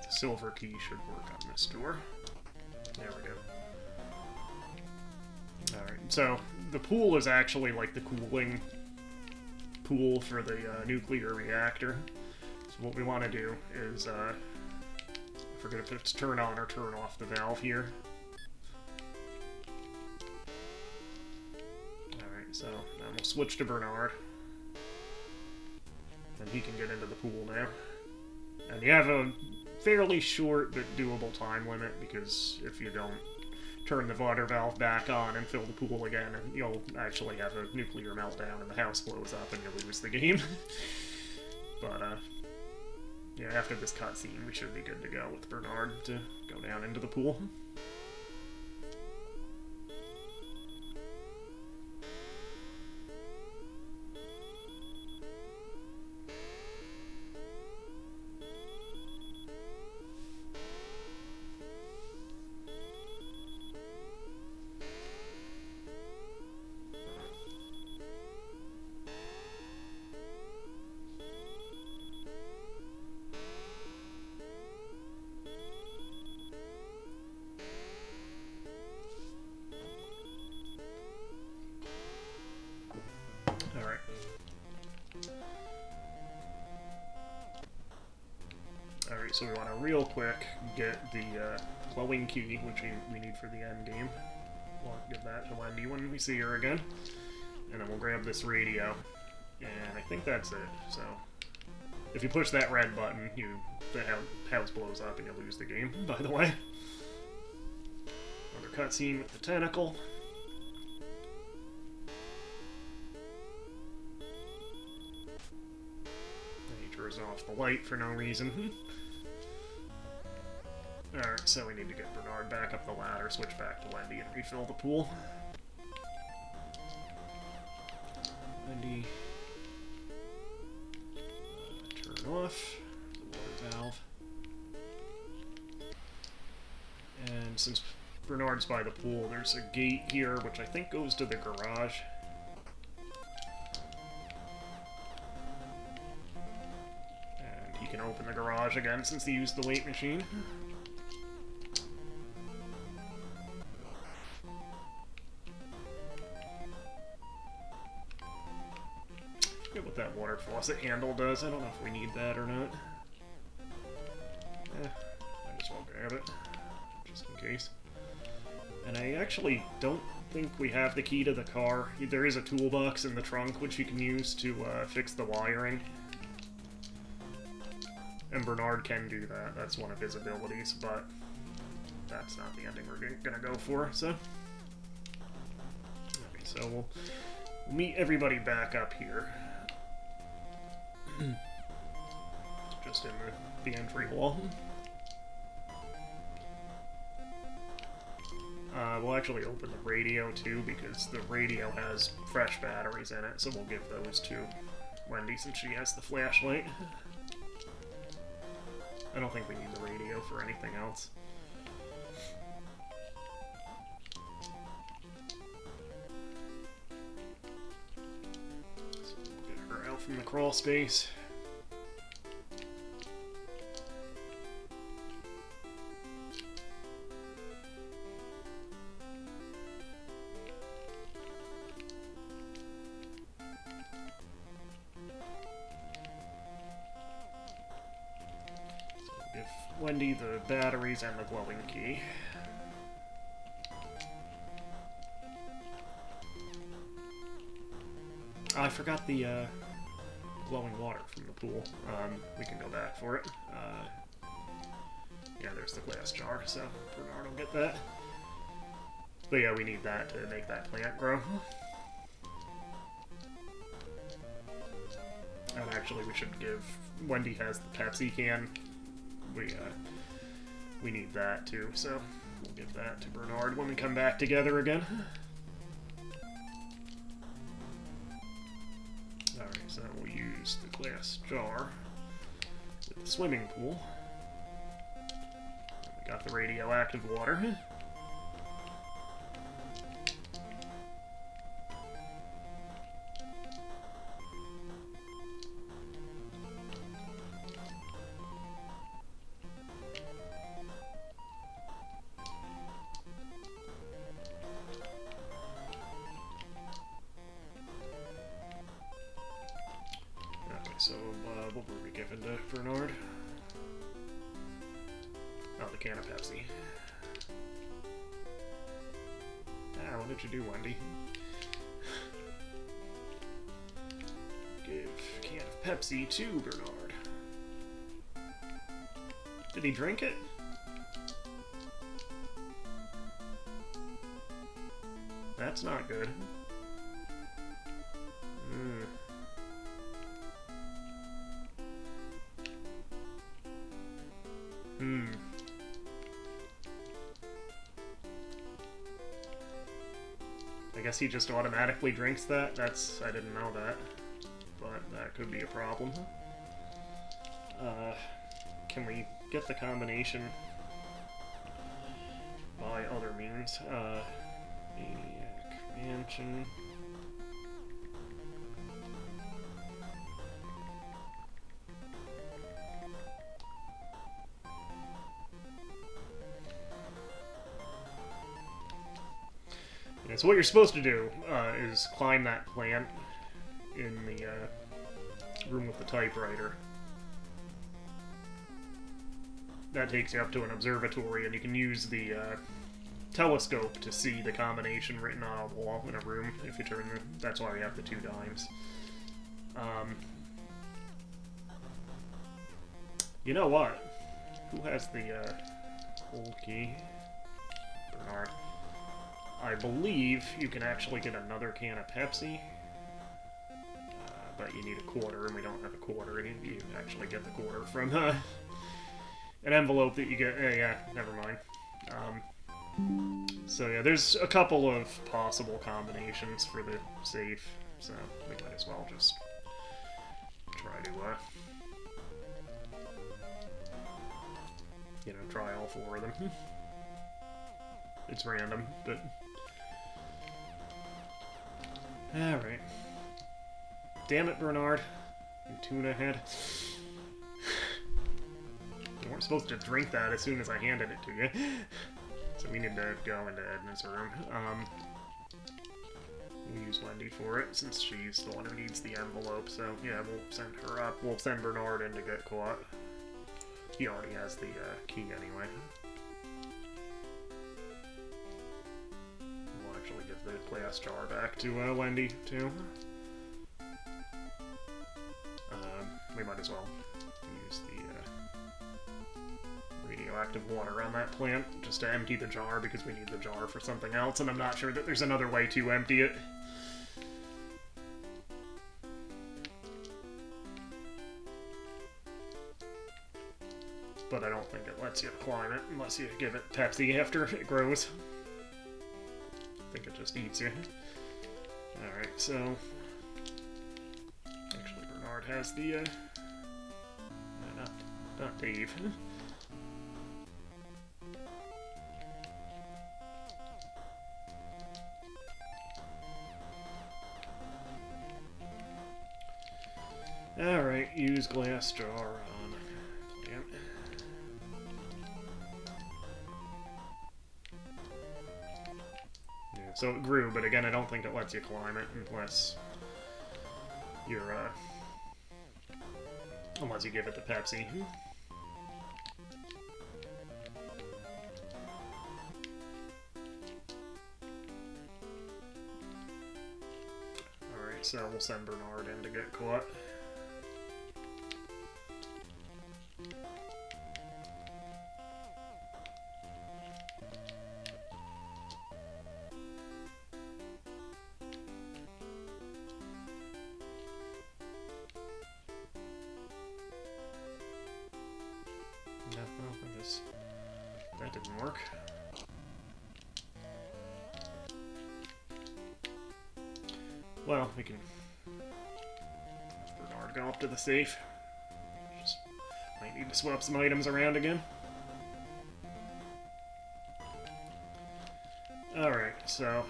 Silver key should work on this door. There we go. Alright, so the pool is actually like the cooling pool for the nuclear reactor. So what we want to do is, I forget if it's turn on or turn off the valve here. Alright, so now we'll switch to Bernard. And he can get into the pool now. And you have a fairly short but doable time limit, because if you don't turn the water valve back on and fill the pool again, you'll actually have a nuclear meltdown and the house blows up and you lose the game. But, yeah, after this cutscene, we should be good to go with Bernard to go down into the pool. Alright, so we want to real quick get the glowing key, which we need for the end game. We'll give that to Wendy when we see her again. And then we'll grab this radio. And I think that's it. So, if you push that red button, the house blows up and you lose the game, by the way. Another cutscene with the tentacle. He turns off the light for no reason. Alright, so we need to get Bernard back up the ladder, switch back to Wendy, and refill the pool. Wendy. Turn off the water valve. And since Bernard's by the pool, there's a gate here, which I think goes to the garage. And he can open the garage again since he used the weight machine. I forget what that water faucet handle does. I don't know if we need that or not. I just won't grab it, just in case. And I actually don't think we have the key to the car. There is a toolbox in the trunk which you can use to fix the wiring. And Bernard can do that. That's one of his abilities, but that's not the ending we're gonna go for, so... Okay, so we'll meet everybody back up here. Just in the entry hall. We'll actually open the radio too, because the radio has fresh batteries in it, so we'll give those to Wendy since she has the flashlight. I don't think we need the radio for anything else. So we'll get her out from the crawl space. Give Wendy the batteries and the glowing key. I forgot the glowing water from the pool. We can go back for it. Yeah, there's the glass jar, so Bernard will get that. But yeah, we need that to make that plant grow. And actually, we should give... Wendy has the Pepsi can. We need that too, so we'll give that to Bernard when we come back together again. Alright, so we'll use the glass jar with the swimming pool. And we got the radioactive water. can of Pepsi. Ah, what did you do, Wendy? Give can of Pepsi to Bernard. Did he drink it? That's not good. I guess he just automatically drinks that? I didn't know that. But that could be a problem. Can we get the combination by other means? Maniac Mansion. Yeah, so what you're supposed to do is climb that plant in the room with the typewriter. That takes you up to an observatory, and you can use the telescope to see the combination written on a wall in a room if you turn the... That's why we have the 2 dimes. You know what? Who has the old key? Bernard. I believe you can actually get another can of Pepsi, but you need a quarter, and we don't have a quarter. You actually get the quarter from an envelope that you get. Yeah, never mind. So yeah, there's a couple of possible combinations for the safe, so we might as well just try to, you know, try all 4 of them. It's random, but... Alright. Damn it, Bernard. You tuna head. You weren't supposed to drink that as soon as I handed it to you. So we need to go into Edna's room. We'll use Wendy for it, since she's the one who needs the envelope, so yeah, we'll send her up. We'll send Bernard in to get caught. He already has the key anyway. We'll actually give the glass jar back to Wendy, too. We might as well use the radioactive water on that plant just to empty the jar, because we need the jar for something else, and I'm not sure that there's another way to empty it. But I don't think it lets you climb it unless you give it Pepsi after it grows. I think it just eats you. Alright, so... Actually, Bernard has the, not Dave. Alright, use glass jar on plant. Yeah, so it grew, but again, I don't think it lets you climb it unless you're, unless you give it the Pepsi. Alright, so we'll send Bernard in to get caught. That didn't work. Well, we can have Bernard go up to the safe. Just might need to swap some items around again. Alright, so...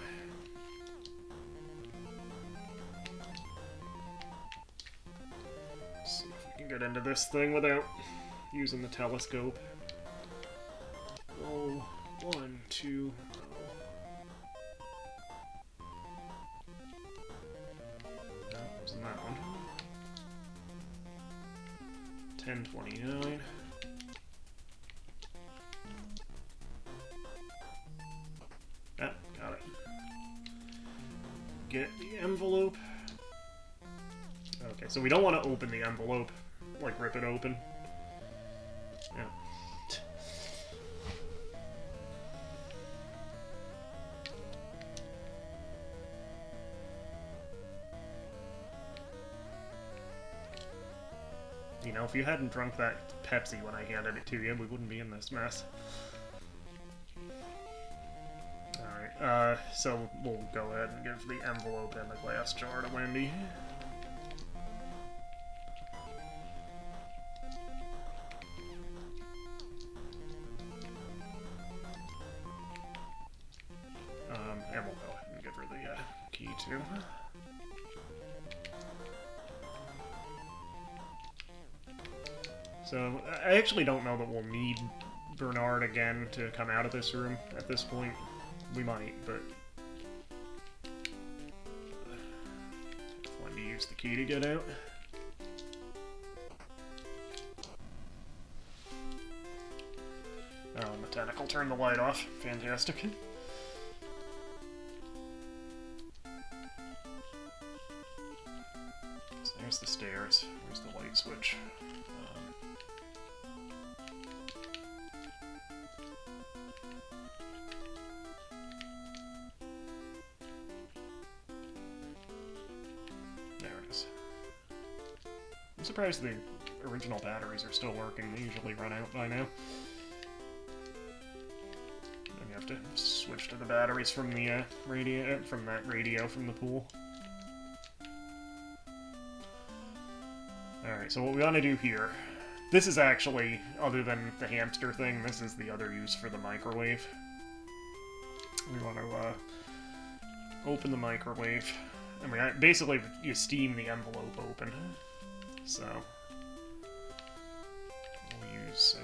let's see if we can get into this thing without using the telescope. Oh, 1, 2, oh. No, wasn't that one. 1029. get the envelope. Okay, so we don't want to open the envelope, like rip it open. Yeah. You know, if you hadn't drunk that Pepsi when I handed it to you, we wouldn't be in this mess. Alright, so we'll go ahead and give the envelope and the glass jar to Wendy. And we'll go ahead and give her the key too. So, I actually don't know that we'll need Bernard again to come out of this room at this point. We might, but... When to use the key to get out. Oh, and the tentacle turned the light off. Fantastic. So there's the stairs. There's the light switch. I'm surprised the original batteries are still working. They usually run out by now. And you have to switch to the batteries from the radio, from the pool. Alright, so what we want to do here... This is actually, other than the hamster thing, this is the other use for the microwave. We want to open the microwave. And we basically, you steam the envelope open. So, we'll use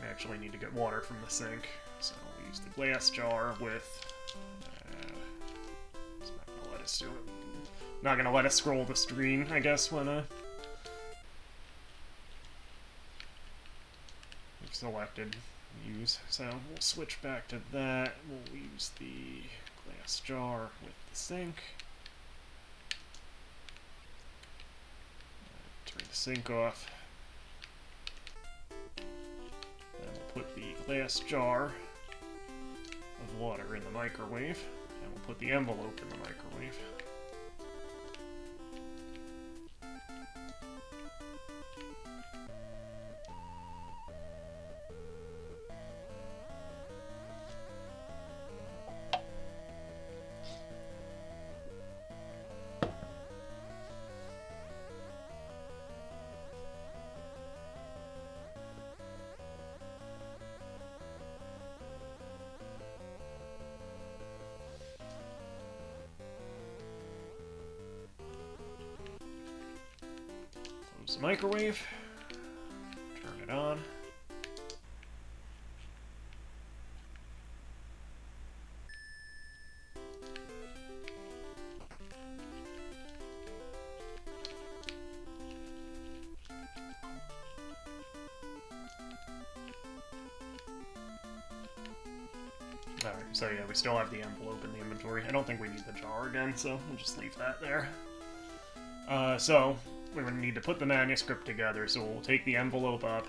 we actually need to get water from the sink, so we'll use the glass jar with, it's not going to let us do it, not going to let us scroll the screen, I guess, when we've selected use. So, we'll switch back to that, we'll use the glass jar with the sink. Turn the sink off. Then we'll put the glass jar of water in the microwave, and we'll put the envelope in the microwave. Close the microwave, turn it on. Alright, so yeah, we still have the envelope in the inventory. I don't think we need the jar again, so we'll just leave that there. So, we're going to need to put the manuscript together, so we'll take the envelope up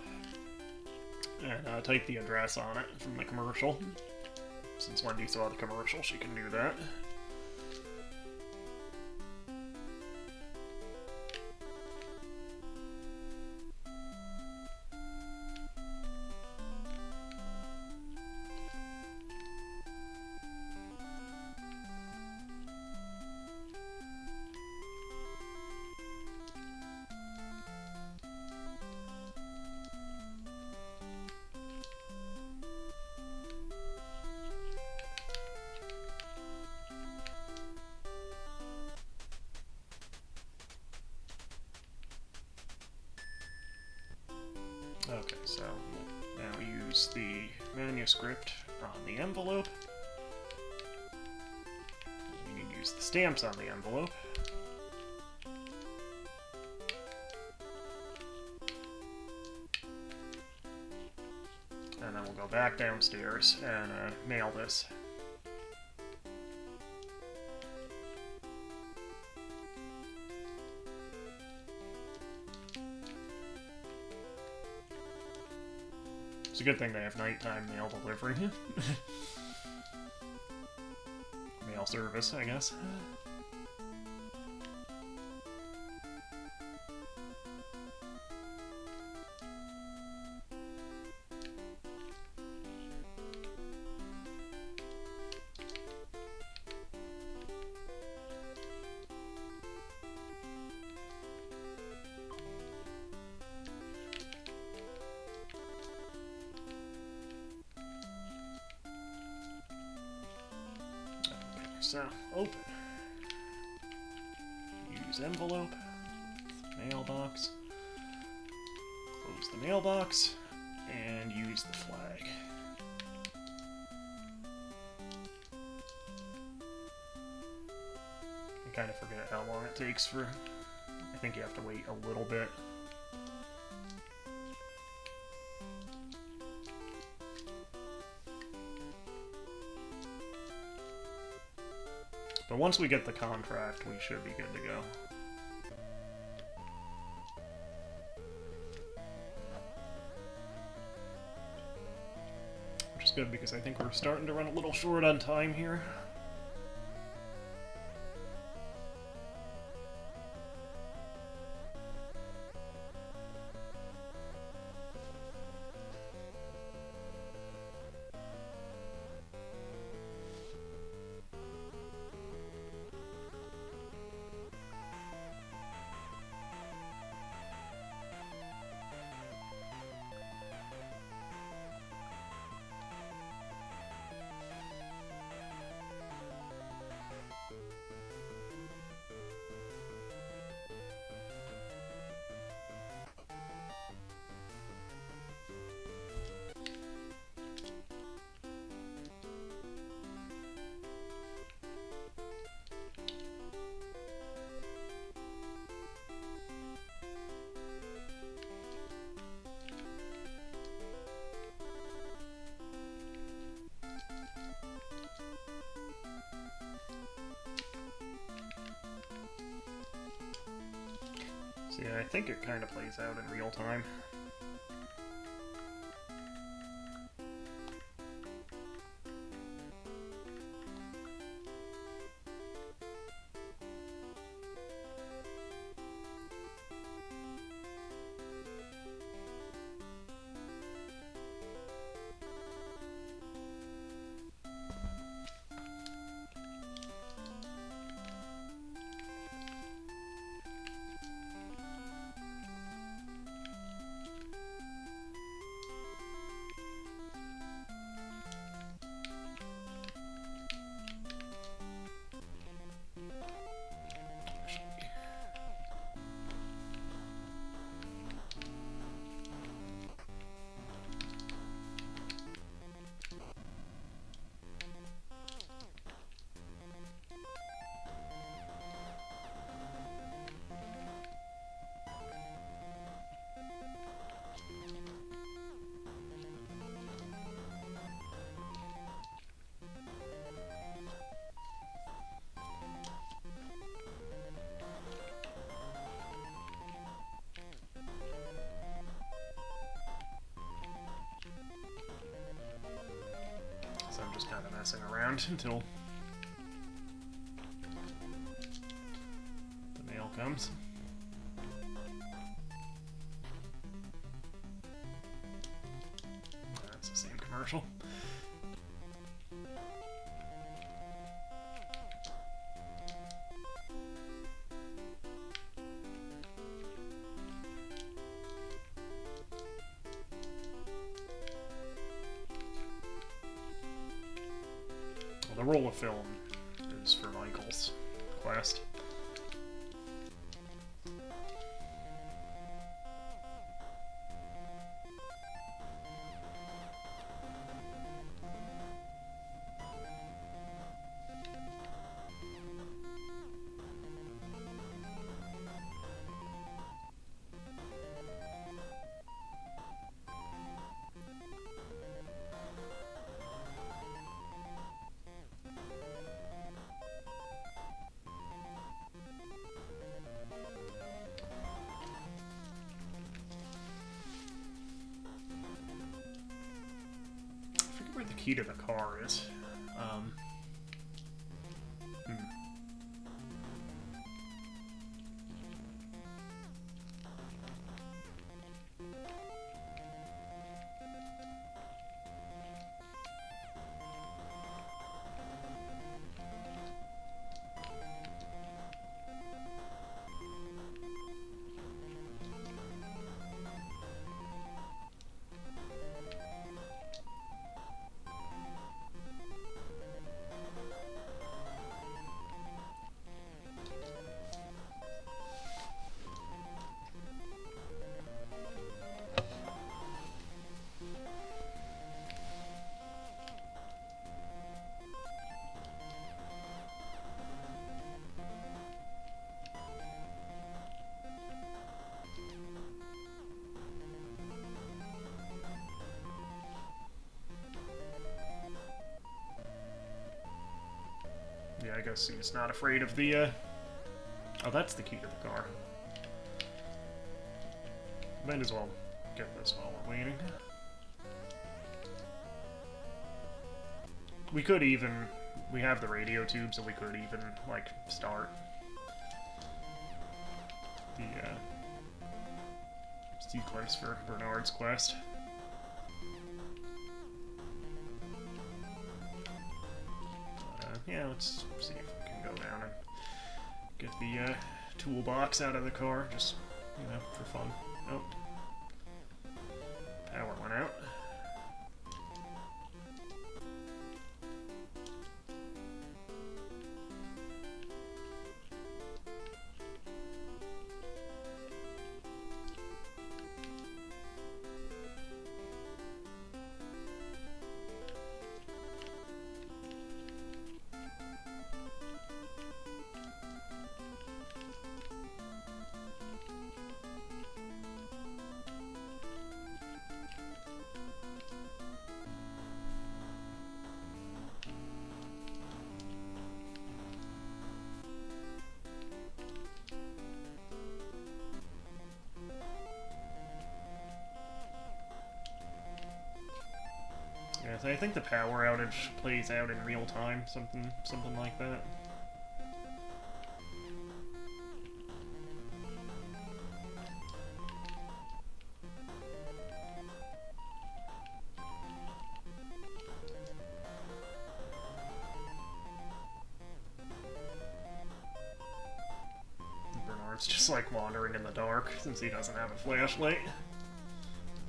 and type the address on it from the commercial. Since Wendy saw the commercial, she can do that. Okay, so we'll now use the manuscript on the envelope. We need to use the stamps on the envelope. And then we'll go back downstairs and mail this. It's a good thing they have nighttime mail delivery. Mail service, I guess. So, open. Use envelope. Mailbox. Close the mailbox. And use the flag. I kind of forget how long it takes for... I think you have to wait a little bit. But once we get the contract, we should be good to go. Which is good because I think we're starting to run a little short on time here. So yeah, I think it kind of plays out in real time. So I'm just kind of messing around until the mail comes. That's the same commercial. The roll of film is for Michael's quest. key to the car is. Yeah, I guess he's not afraid of the, Oh, that's the key to the car. Might as well get this while we're waiting. We could even... We have the radio tube, so we could even, like, start the, sequence for Bernard's quest. Yeah, let's see if we can go down and get the toolbox out of the car, just, you know, for fun. Oh. Power went out. Yeah, I think the power outage plays out in real time, something like that. Bernard's just like wandering in the dark since he doesn't have a flashlight.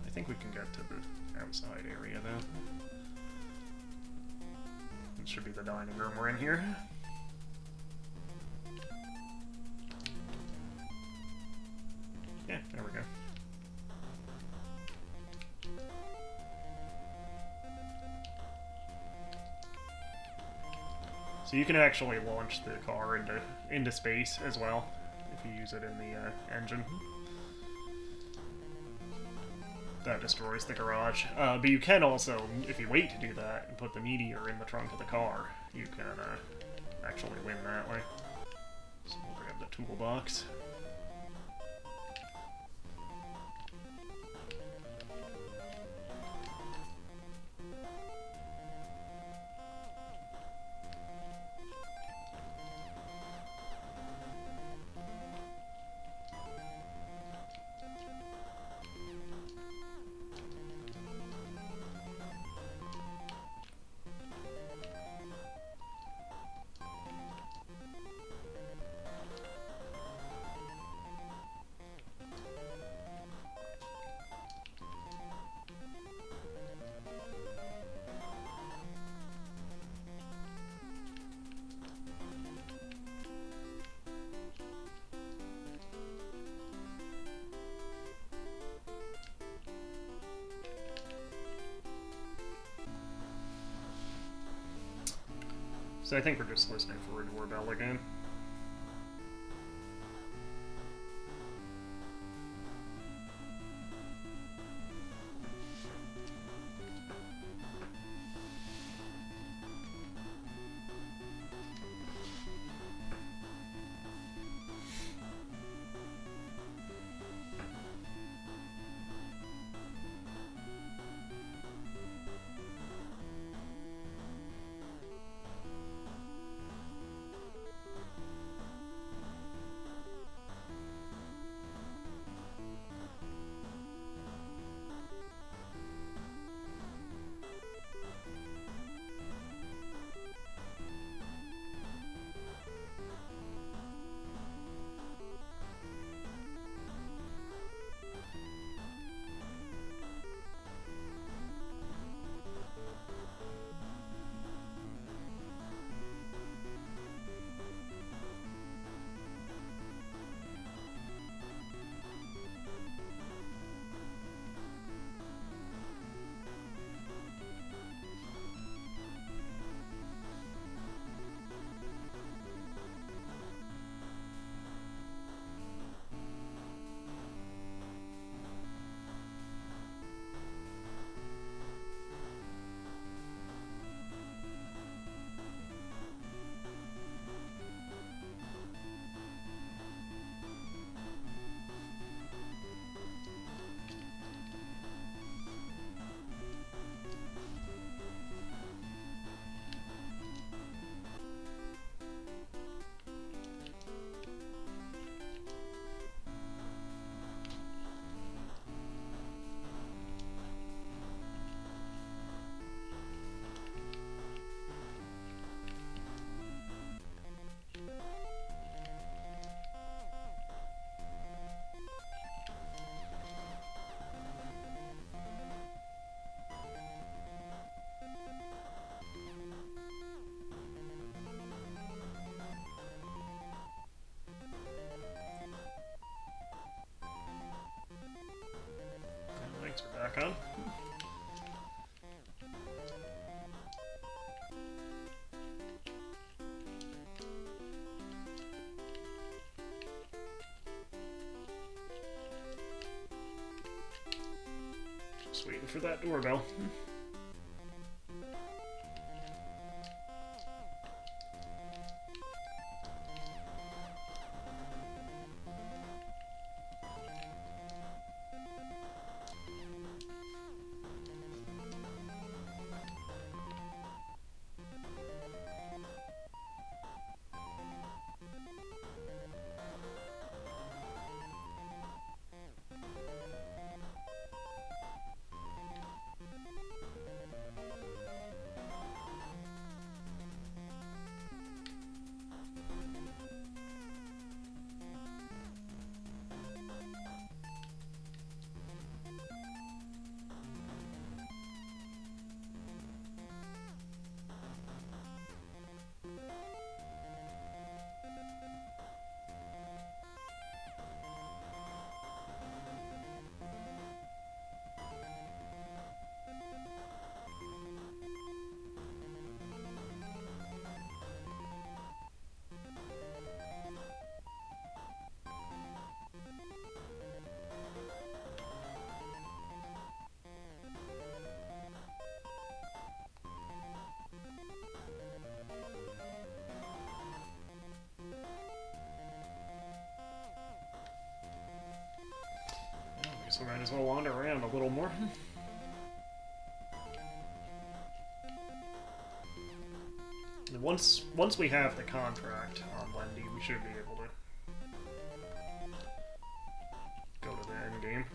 I think we can get to the outside area though. It should be the dining room we're in here. Yeah, there we go. So you can actually launch the car into space as well if you use it in the engine. That destroys the garage. But you can also, if you wait to do that and put the meteor in the trunk of the car, you can actually win that way. So we'll grab the toolbox. So I think we're just listening for a doorbell again. on. Just waiting for that doorbell. So we might as well wander around a little more. And once we have the contract on Wendy, we should be able to go to the end game.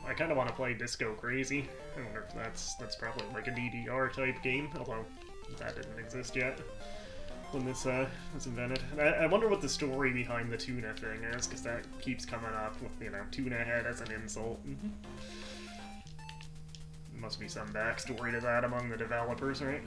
I kind of want to play Disco Crazy. I wonder if that's probably like a DDR type game, although that didn't exist yet when this was invented. And I wonder what the story behind the tuna thing is, because that keeps coming up with, you know, tuna head as an insult. Must be some backstory to that among the developers, right?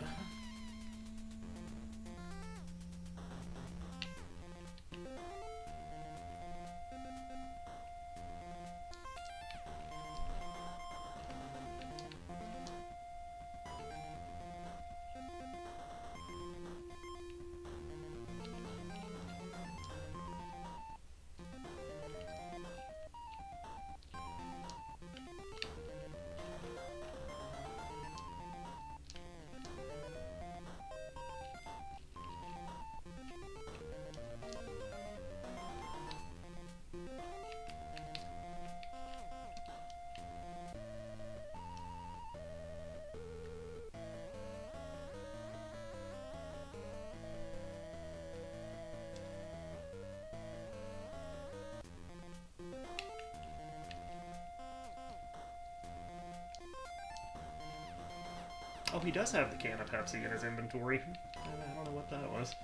Oh, he does have the can of Pepsi in his inventory. I don't know what that was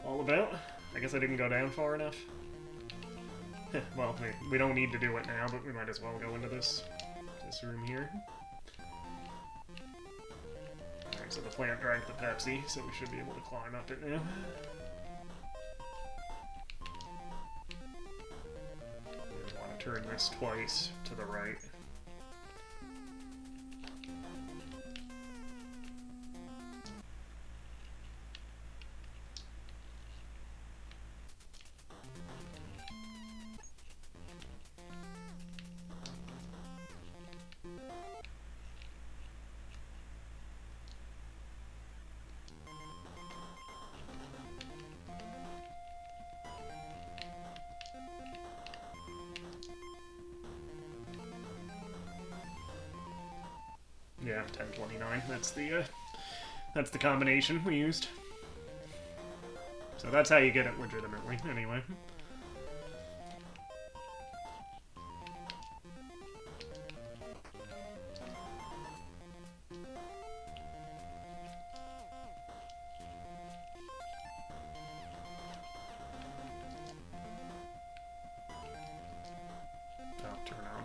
all about. I guess I didn't go down far enough. Well, we don't need to do it now, but we might as well go into this room here. Alright, so the plant drank the Pepsi, so we should be able to climb up it now. We want to turn this twice to the right. Yeah, 1029. That's the combination we used. So that's how you get it legitimately, anyway. Oh, turn on.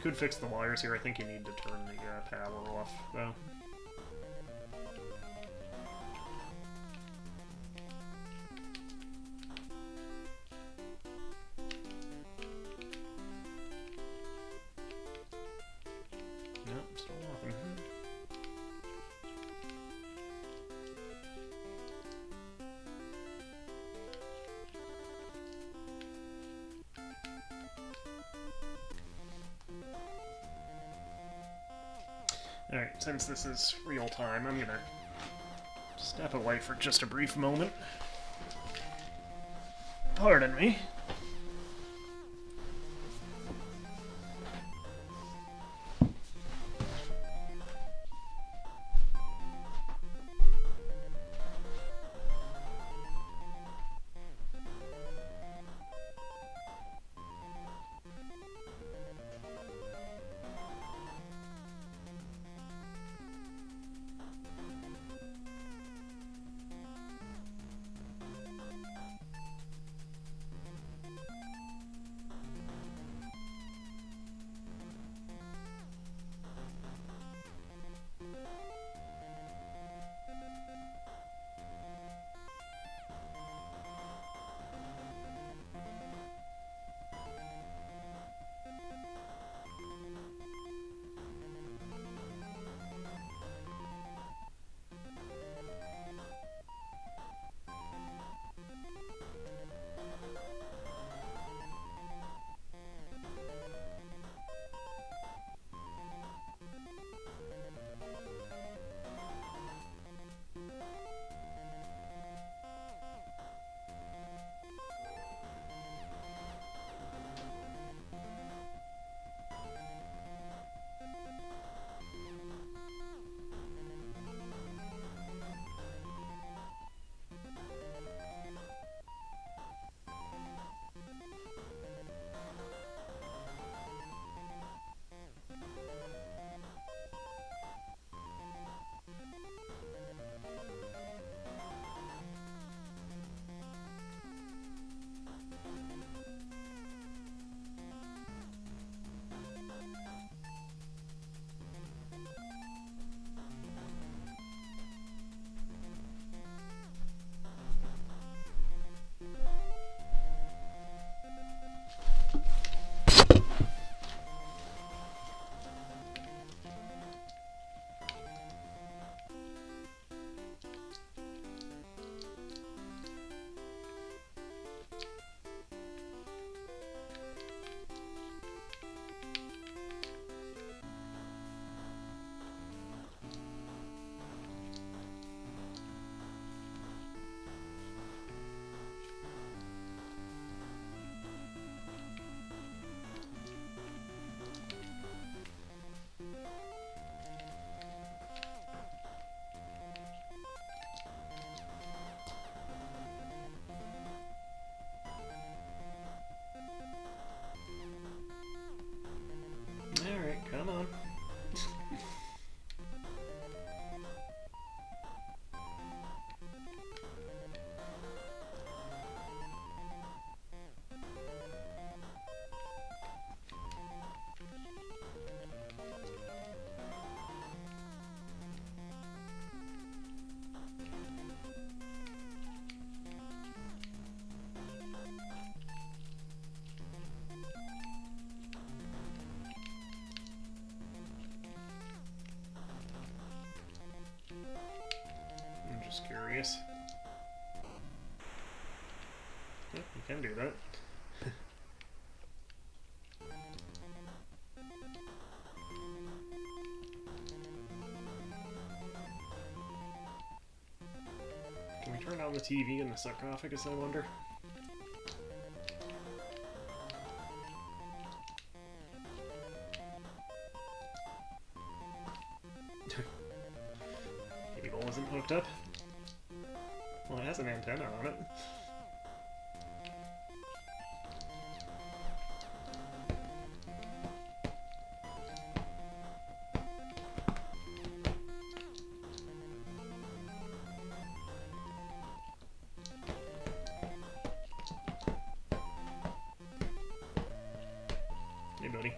could fix the wires here. I think you need to turn the power off, though. Nope, still nothing. Alright, since this is real time, I'm gonna step away for just a brief moment. Pardon me. Come on. Just curious. Yep, you can do that. Can we turn on the TV in the sarcophagus, I wonder? Cable isn't hooked up. Well, it has an antenna on it. Hey, buddy.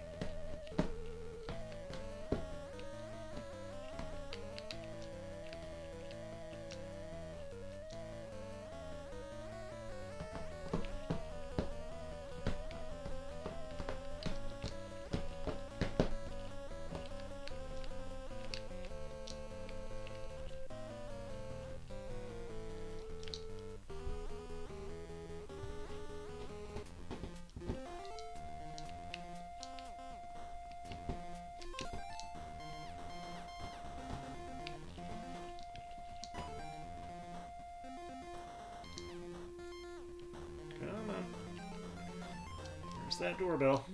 that doorbell.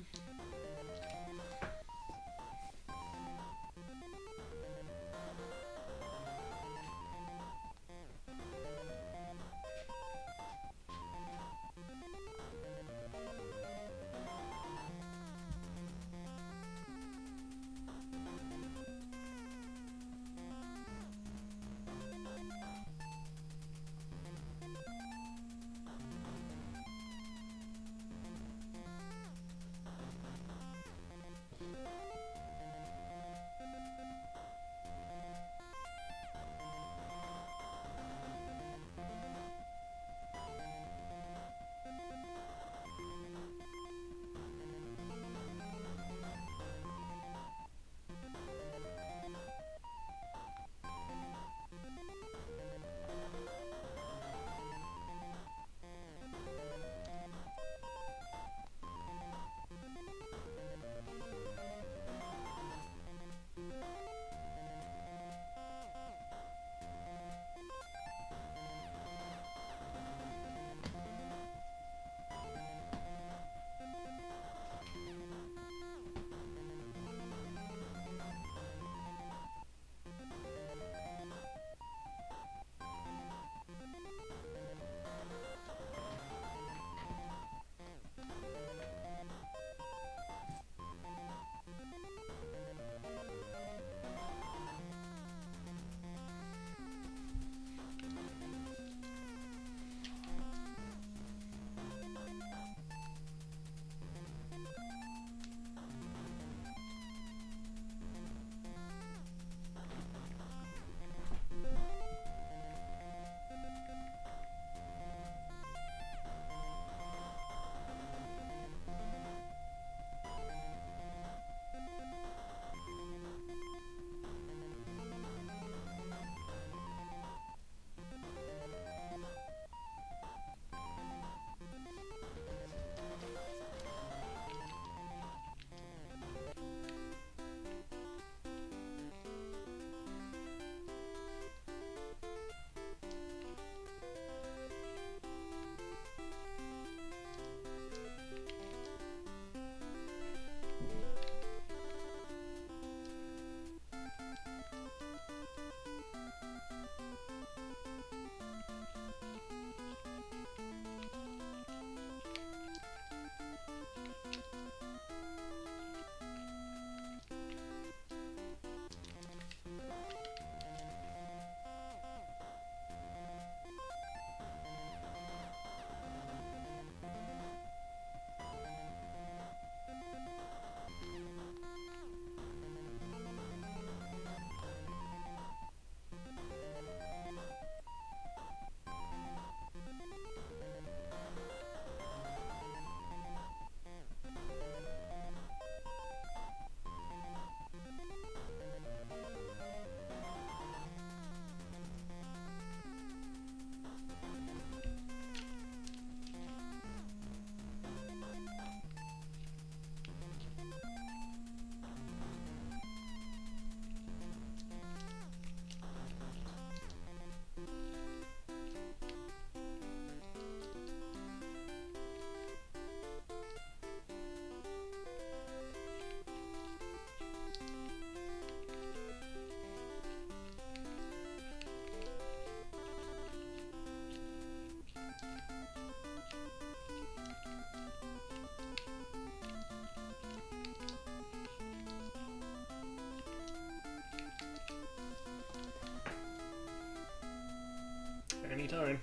Anytime.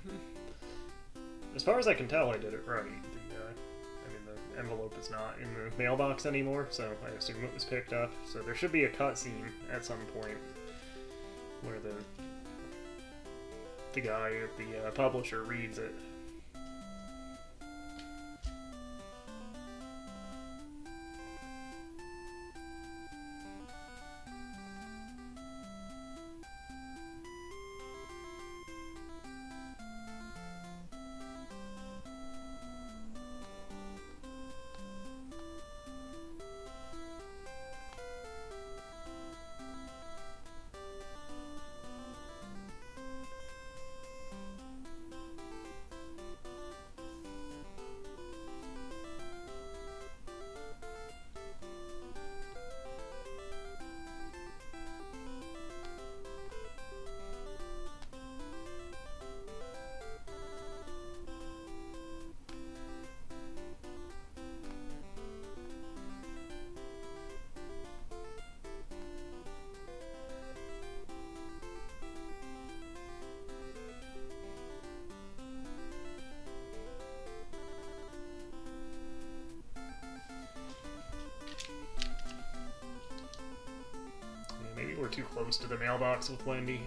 As far as I can tell, I did it right. The envelope is not in the mailbox anymore, so I assume it was picked up. So there should be a cutscene at some point where the guy at the publisher reads it. think we're too close to the mailbox with Wendy.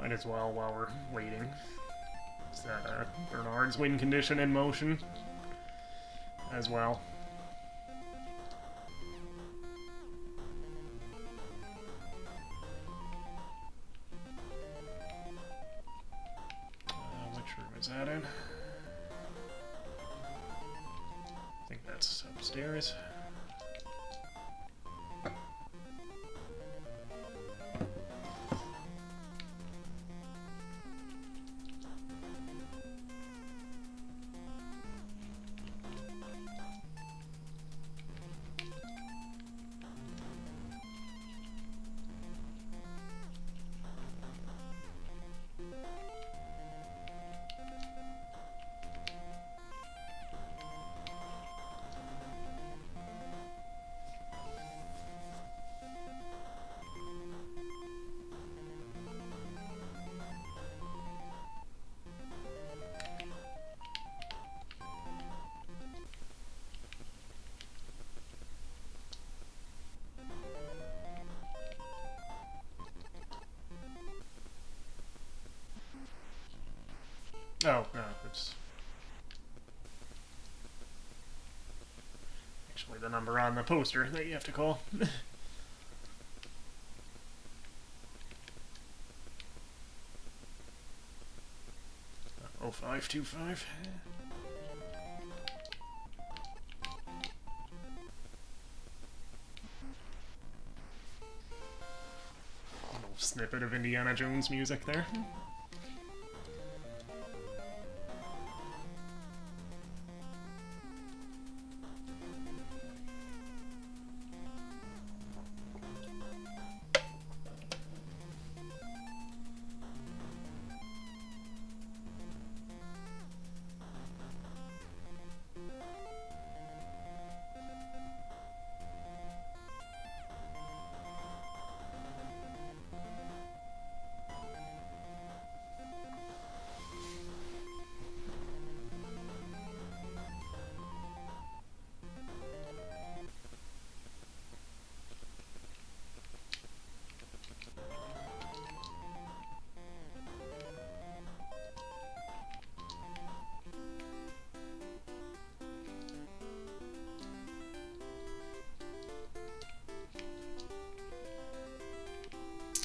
Might as well while we're waiting. Is that Bernard's win condition in motion as well? Which room is that in? I think that's upstairs. Oh, no, it's actually the number on the poster that you have to call. 0525. A little snippet of Indiana Jones music there.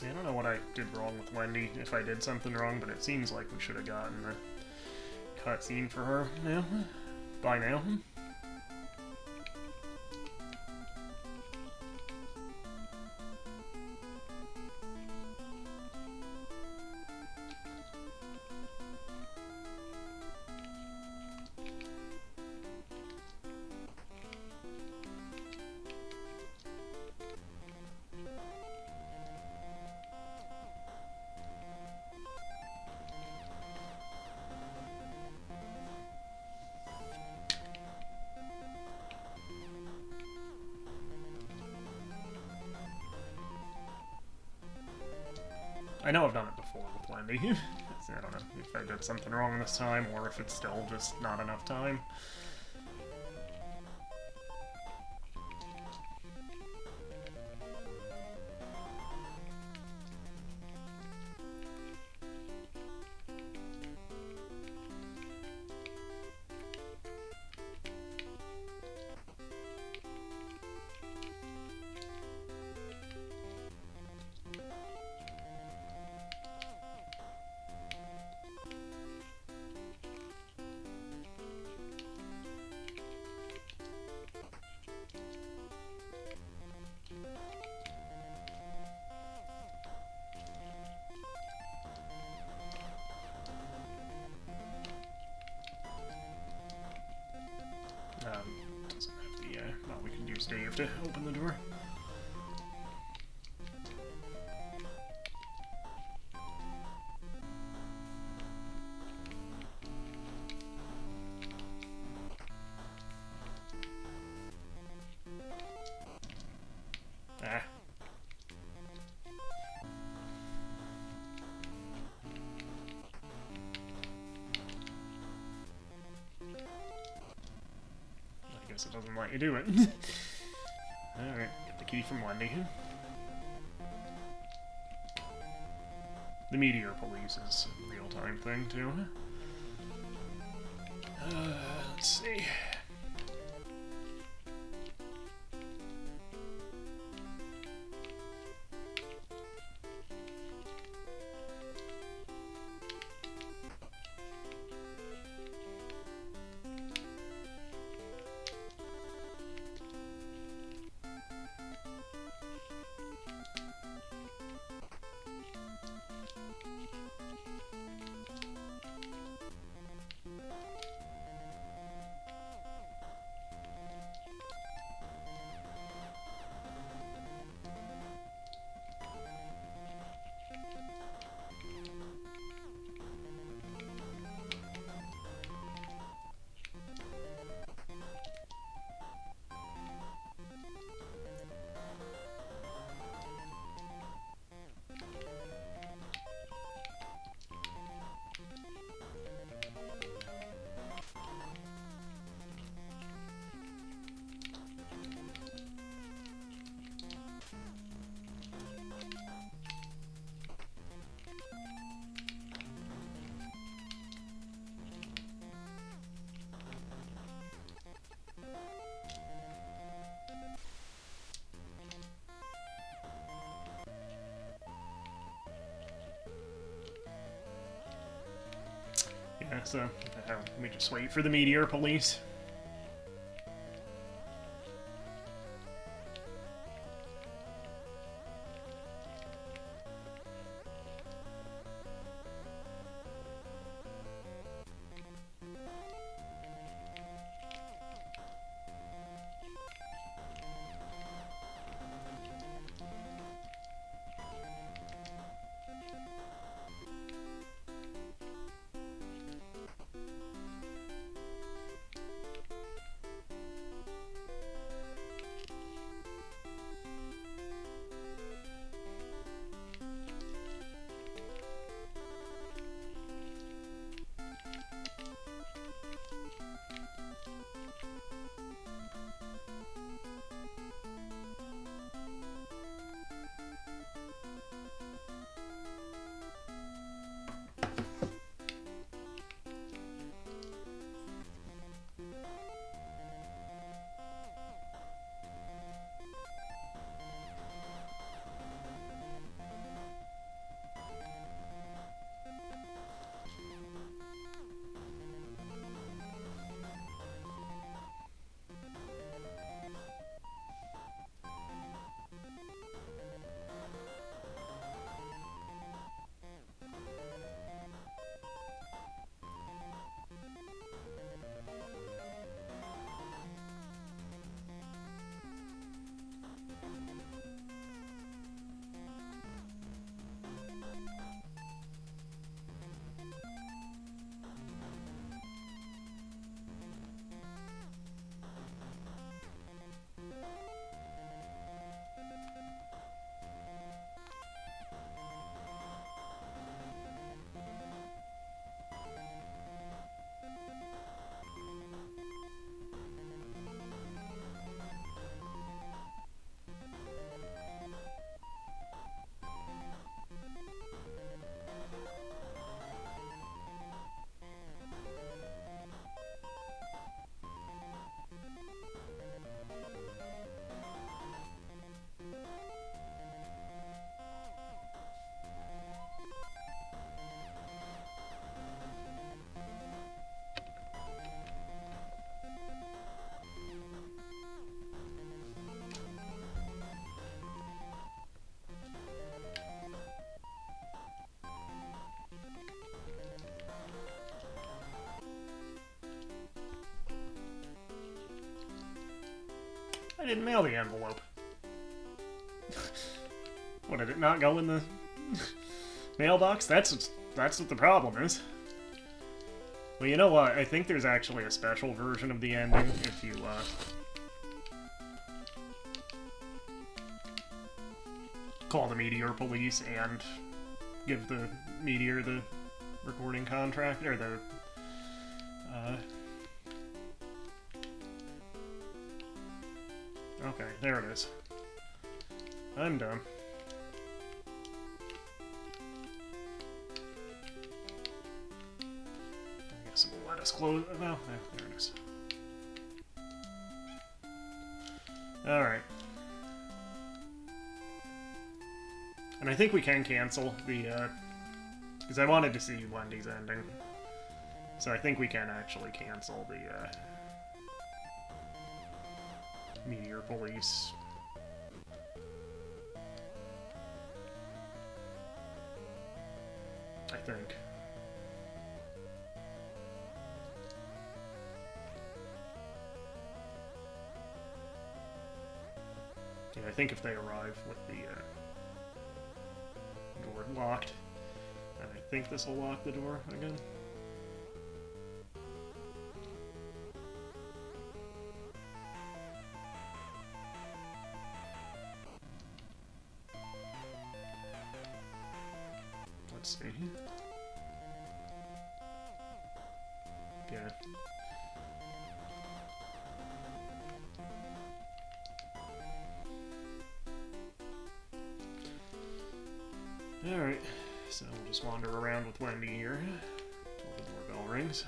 I don't know what I did wrong with Wendy, if I did something wrong, but it seems like we should have gotten the cutscene for her now. By now. I know I've done it before with Wendy. So I don't know if I did something wrong this time, or if it's still just not enough time. Doesn't have the, well, we can use Dave to open the door. Ah. I guess it doesn't let you do it. Alright, get the key from Wendy. The Meteor Police is a real-time thing, too. Let's see. Yeah, so we just wait for the Meteor Police. didn't mail the envelope. What, did it not go in the mailbox? That's what the problem is. Well, you know what? I think there's actually a special version of the ending if you, call the Meteor Police and give the Meteor the recording contract, or the, okay, there it is. I'm done. I guess it will let us close. Well, there it is. Alright. And I think we can cancel the, because I wanted to see Wendy's ending. So I think we can actually cancel the, Meteor Police. I think. Yeah, I think if they arrive with the, door locked, and I think this will lock the door again. Let's see. Yeah. Alright, so we'll just wander around with Wendy here until the doorbell rings.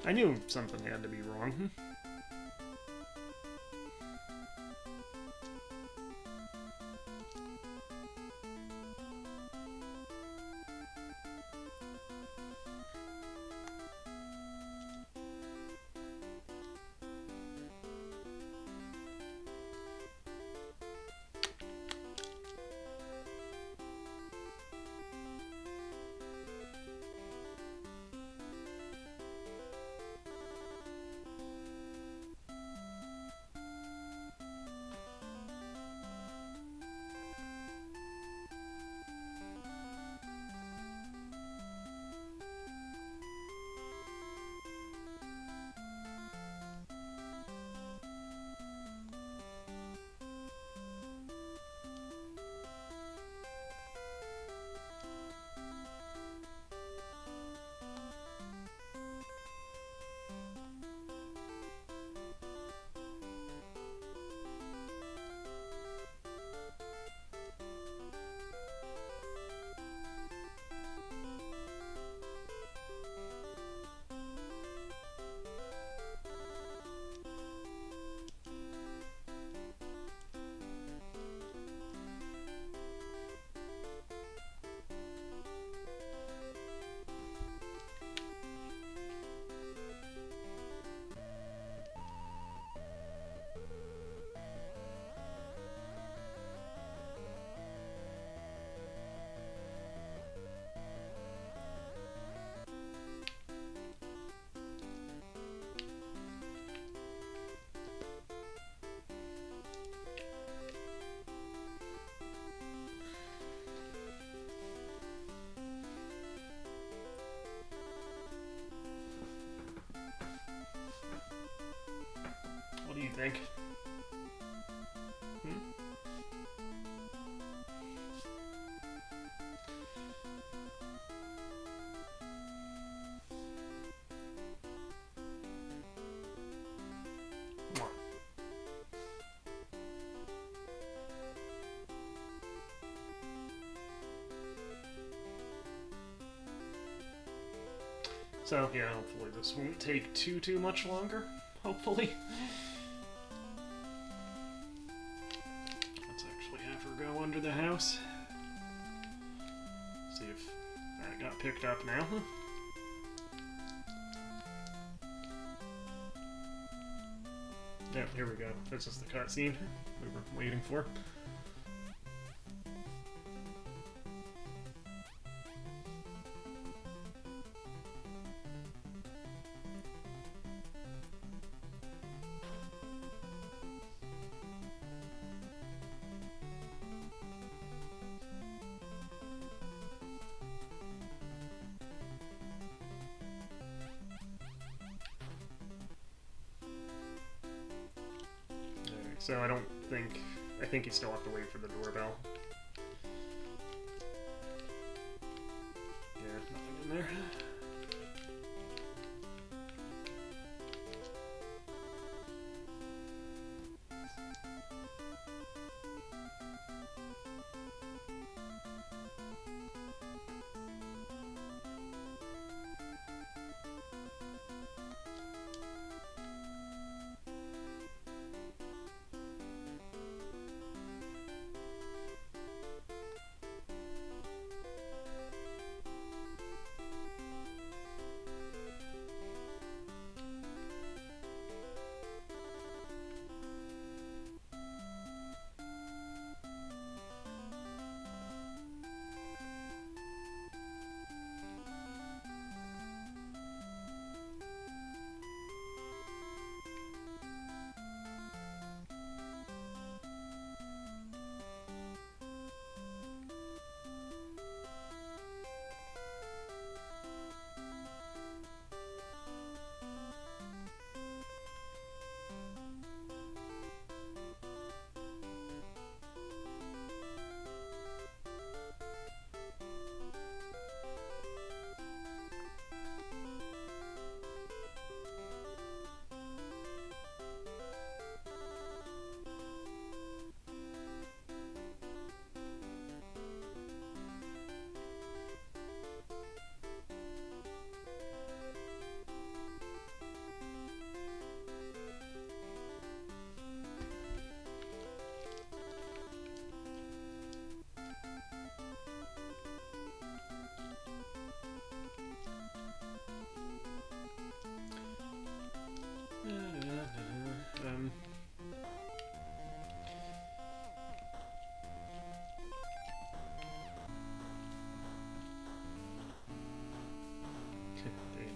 I knew something had to be wrong. What do you think? Come on. So, yeah, hopefully this won't take too much longer. Hopefully. Let's actually have her go under the house. See if that got picked up now. Yeah, here we go. This is the cutscene we were waiting for. so I don't think... I think you still have to wait for the doorbell. Yeah, nothing in there.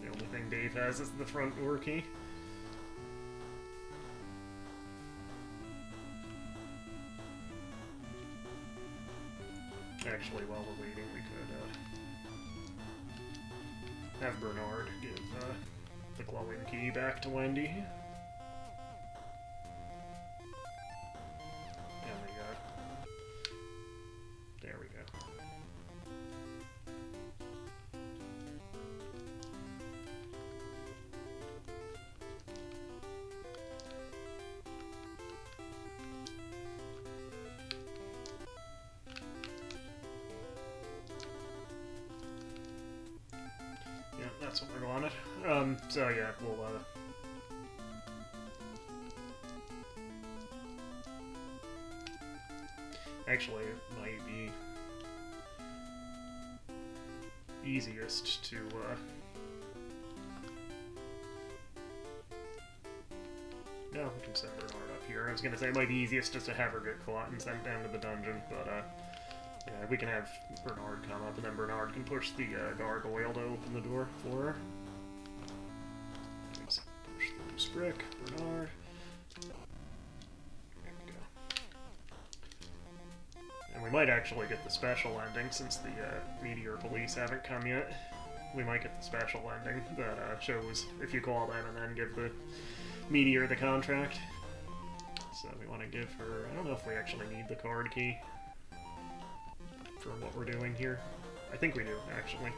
The only thing Dave has is the front door key. Actually, while we're waiting, we could have Bernard give the glowing key back to Wendy. And we got... There we go. That's what we're wanted. So yeah, we'll, actually, it might be easiest to, no, we can send Bernard up here. I was gonna say it might be easiest just to have her get caught and sent down to the dungeon, but, yeah, we can have Bernard come up, and then Bernard can push the gargoyle to open the door for her. Push the loose brick, Bernard. There we go. And we might actually get the special ending, since the Meteor Police haven't come yet. We might get the special ending that shows if you call them and then give the Meteor the contract. So we want to give her... I don't know if we actually need the card key for what we're doing here. I think we do, actually.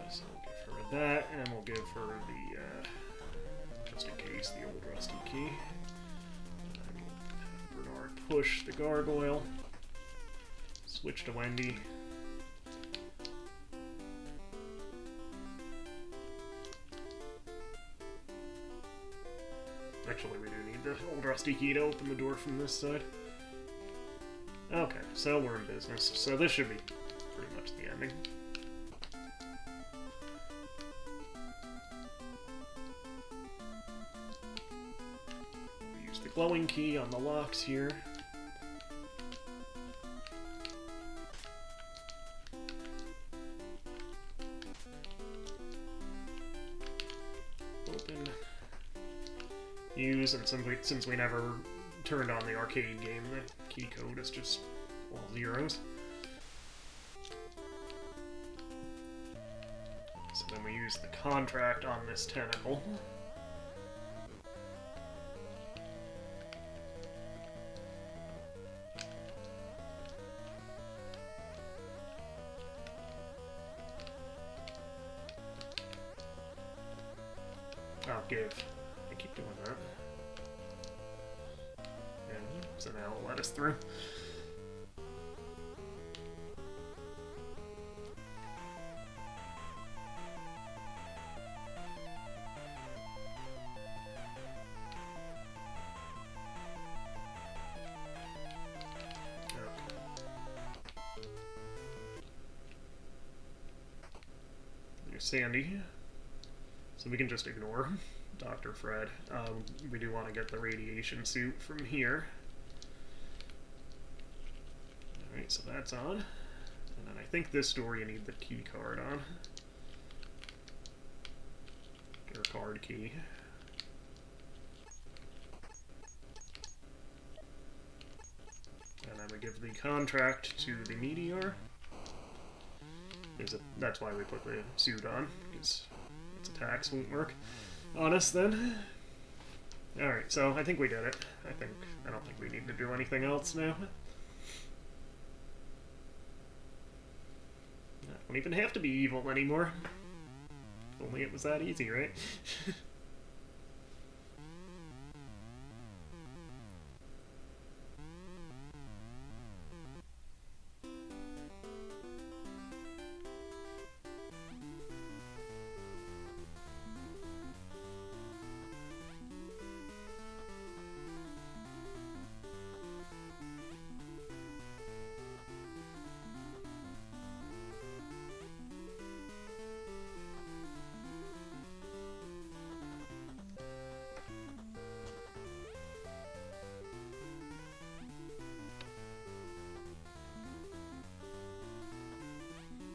So we'll give her that, and we'll give her the, just in case, the old rusty key. And we'll have Bernard push the gargoyle. Switch to Wendy. Actually, we do need the old rusty key to open the door from this side. Okay, so we're in business. So this should be pretty much the ending. Use the glowing key on the locks here. Open. Use, and since we never turned on the arcade game, the key code is just all zeros. So then we use the contract on this tentacle. give. I keep doing that. And so now it'll let us through. Sandy, so we can just ignore Dr. Fred. We do want to get the radiation suit from here. Alright, so that's on. And then I think this door you need the key card on. Or card key. And then we give the contract to the Meteor. That's why we put the suit on, because its attacks won't work on us then. Alright, so I think we did it. I don't think we need to do anything else now. I don't even have to be evil anymore. If only it was that easy, right?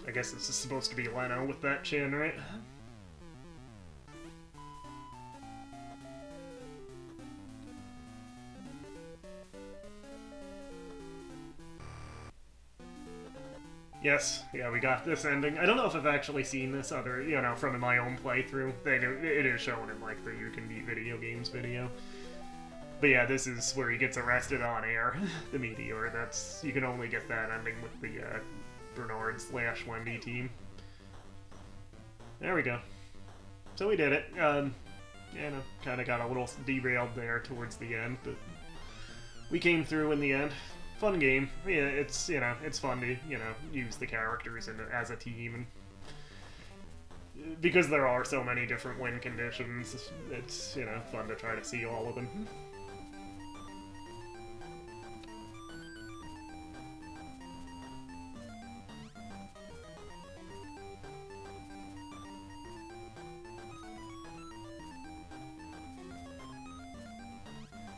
I guess this is supposed to be Leno with that chin, right? Yes, yeah, we got this ending. I don't know if I've actually seen this other, from my own playthrough. It is shown in, like, the You Can Beat Video Games video. But yeah, this is where he gets arrested on air, the Meteor. You can only get that ending with the, Bernard/Wendy team. There we go. So we did it. Kind of got a little derailed there towards the end, but we came through in the end. Fun game. Yeah, it's fun to use the characters as a team, and because there are so many different win conditions, it's fun to try to see all of them.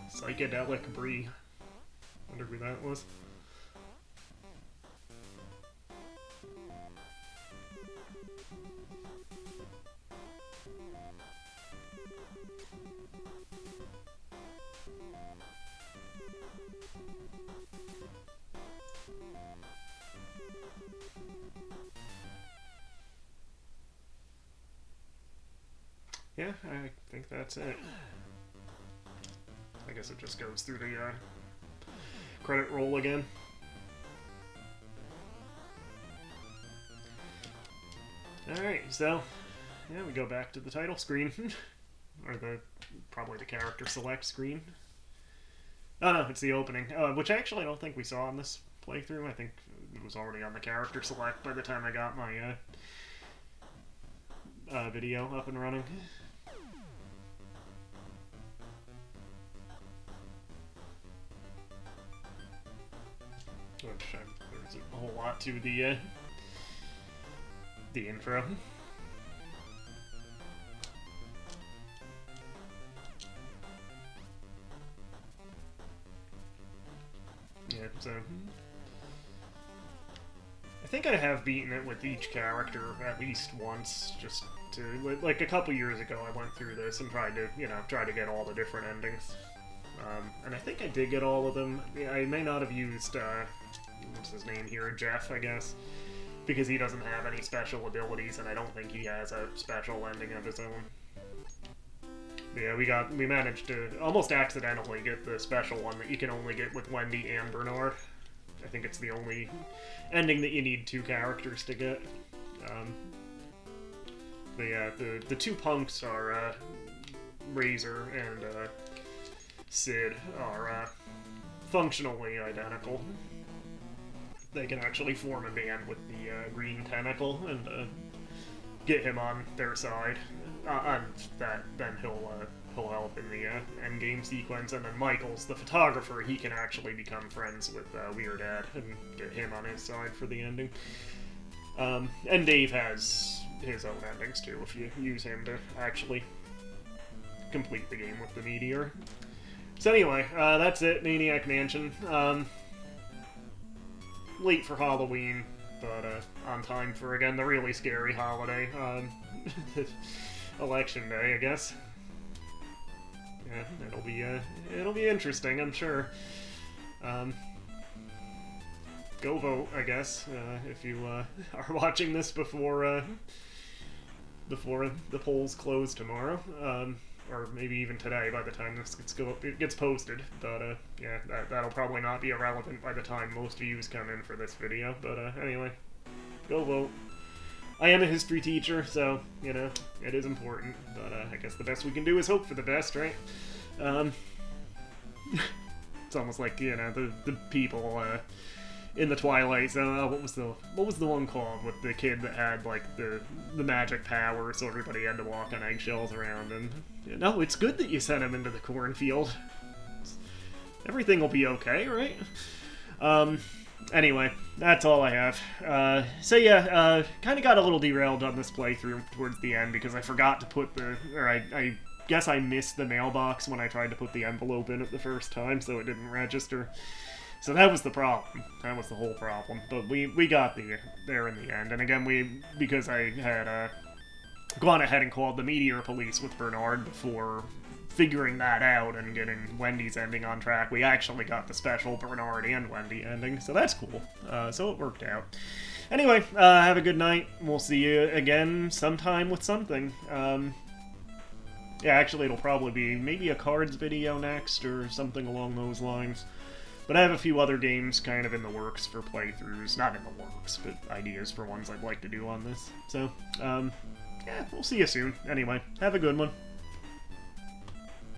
Psychedelic Brie. Wonder who that was. Yeah, I think that's it. I guess it just goes through the credit roll again. Alright, so yeah, we go back to the title screen. Or probably the character select screen. Oh no, it's the opening. Which actually I don't think we saw in this playthrough. I think it was already on the character select by the time I got my video up and running. Which there's a whole lot to the intro. Yeah, so I think I have beaten it with each character at least once, just to, like a couple years ago I went through this and tried to get all the different endings. And I think I did get all of them. Yeah, I may not have used, what's his name here, Jeff, I guess, because he doesn't have any special abilities, and I don't think he has a special ending of his own. But yeah, we managed to almost accidentally get the special one that you can only get with Wendy and Bernard. I think it's the only ending that you need two characters to get. But yeah, the two punks are Razor and Sid are functionally identical. They can actually form a band with the green tentacle and get him on their side. And then he'll help in the end game sequence. And then Michael's the photographer. He can actually become friends with Weird Ed and get him on his side for the ending. And Dave has his own endings too, if you use him to actually complete the game with the meteor. So anyway, that's it, Maniac Mansion. Late for Halloween, but on time for, again, the really scary holiday. Election Day, I guess. Yeah, it'll be interesting, I'm sure. Go vote, I guess, if you are watching this before the polls close tomorrow, or maybe even today by the time this gets posted. But yeah, that'll probably not be irrelevant by the time most views come in for this video. But anyway, go vote. I am a history teacher, so, you know, it is important. But I guess the best we can do is hope for the best, right? It's almost like, you know, the people in the Twilight Zone. What was the one called with the kid that had like the magic power, so everybody had to walk on eggshells around him? You know, it's good that you sent him into the cornfield. Everything will be okay, right? Anyway, that's all I have. So yeah, kind of got a little derailed on this playthrough towards the end because I forgot to put I guess I missed the mailbox when I tried to put the envelope in it the first time, so it didn't register. So that was the problem. That was the whole problem. But we got there in the end. And again, because I had gone ahead and called the Meteor Police with Bernard before figuring that out and getting Wendy's ending on track, we actually got the special Bernard and Wendy ending. So that's cool. So it worked out. Anyway, have a good night. We'll see you again sometime with something. Yeah, actually, it'll probably be maybe a cards video next or something along those lines. But I have a few other games kind of in the works for playthroughs. Not in the works, but ideas for ones I'd like to do on this. So, yeah, we'll see you soon. Anyway, have a good one.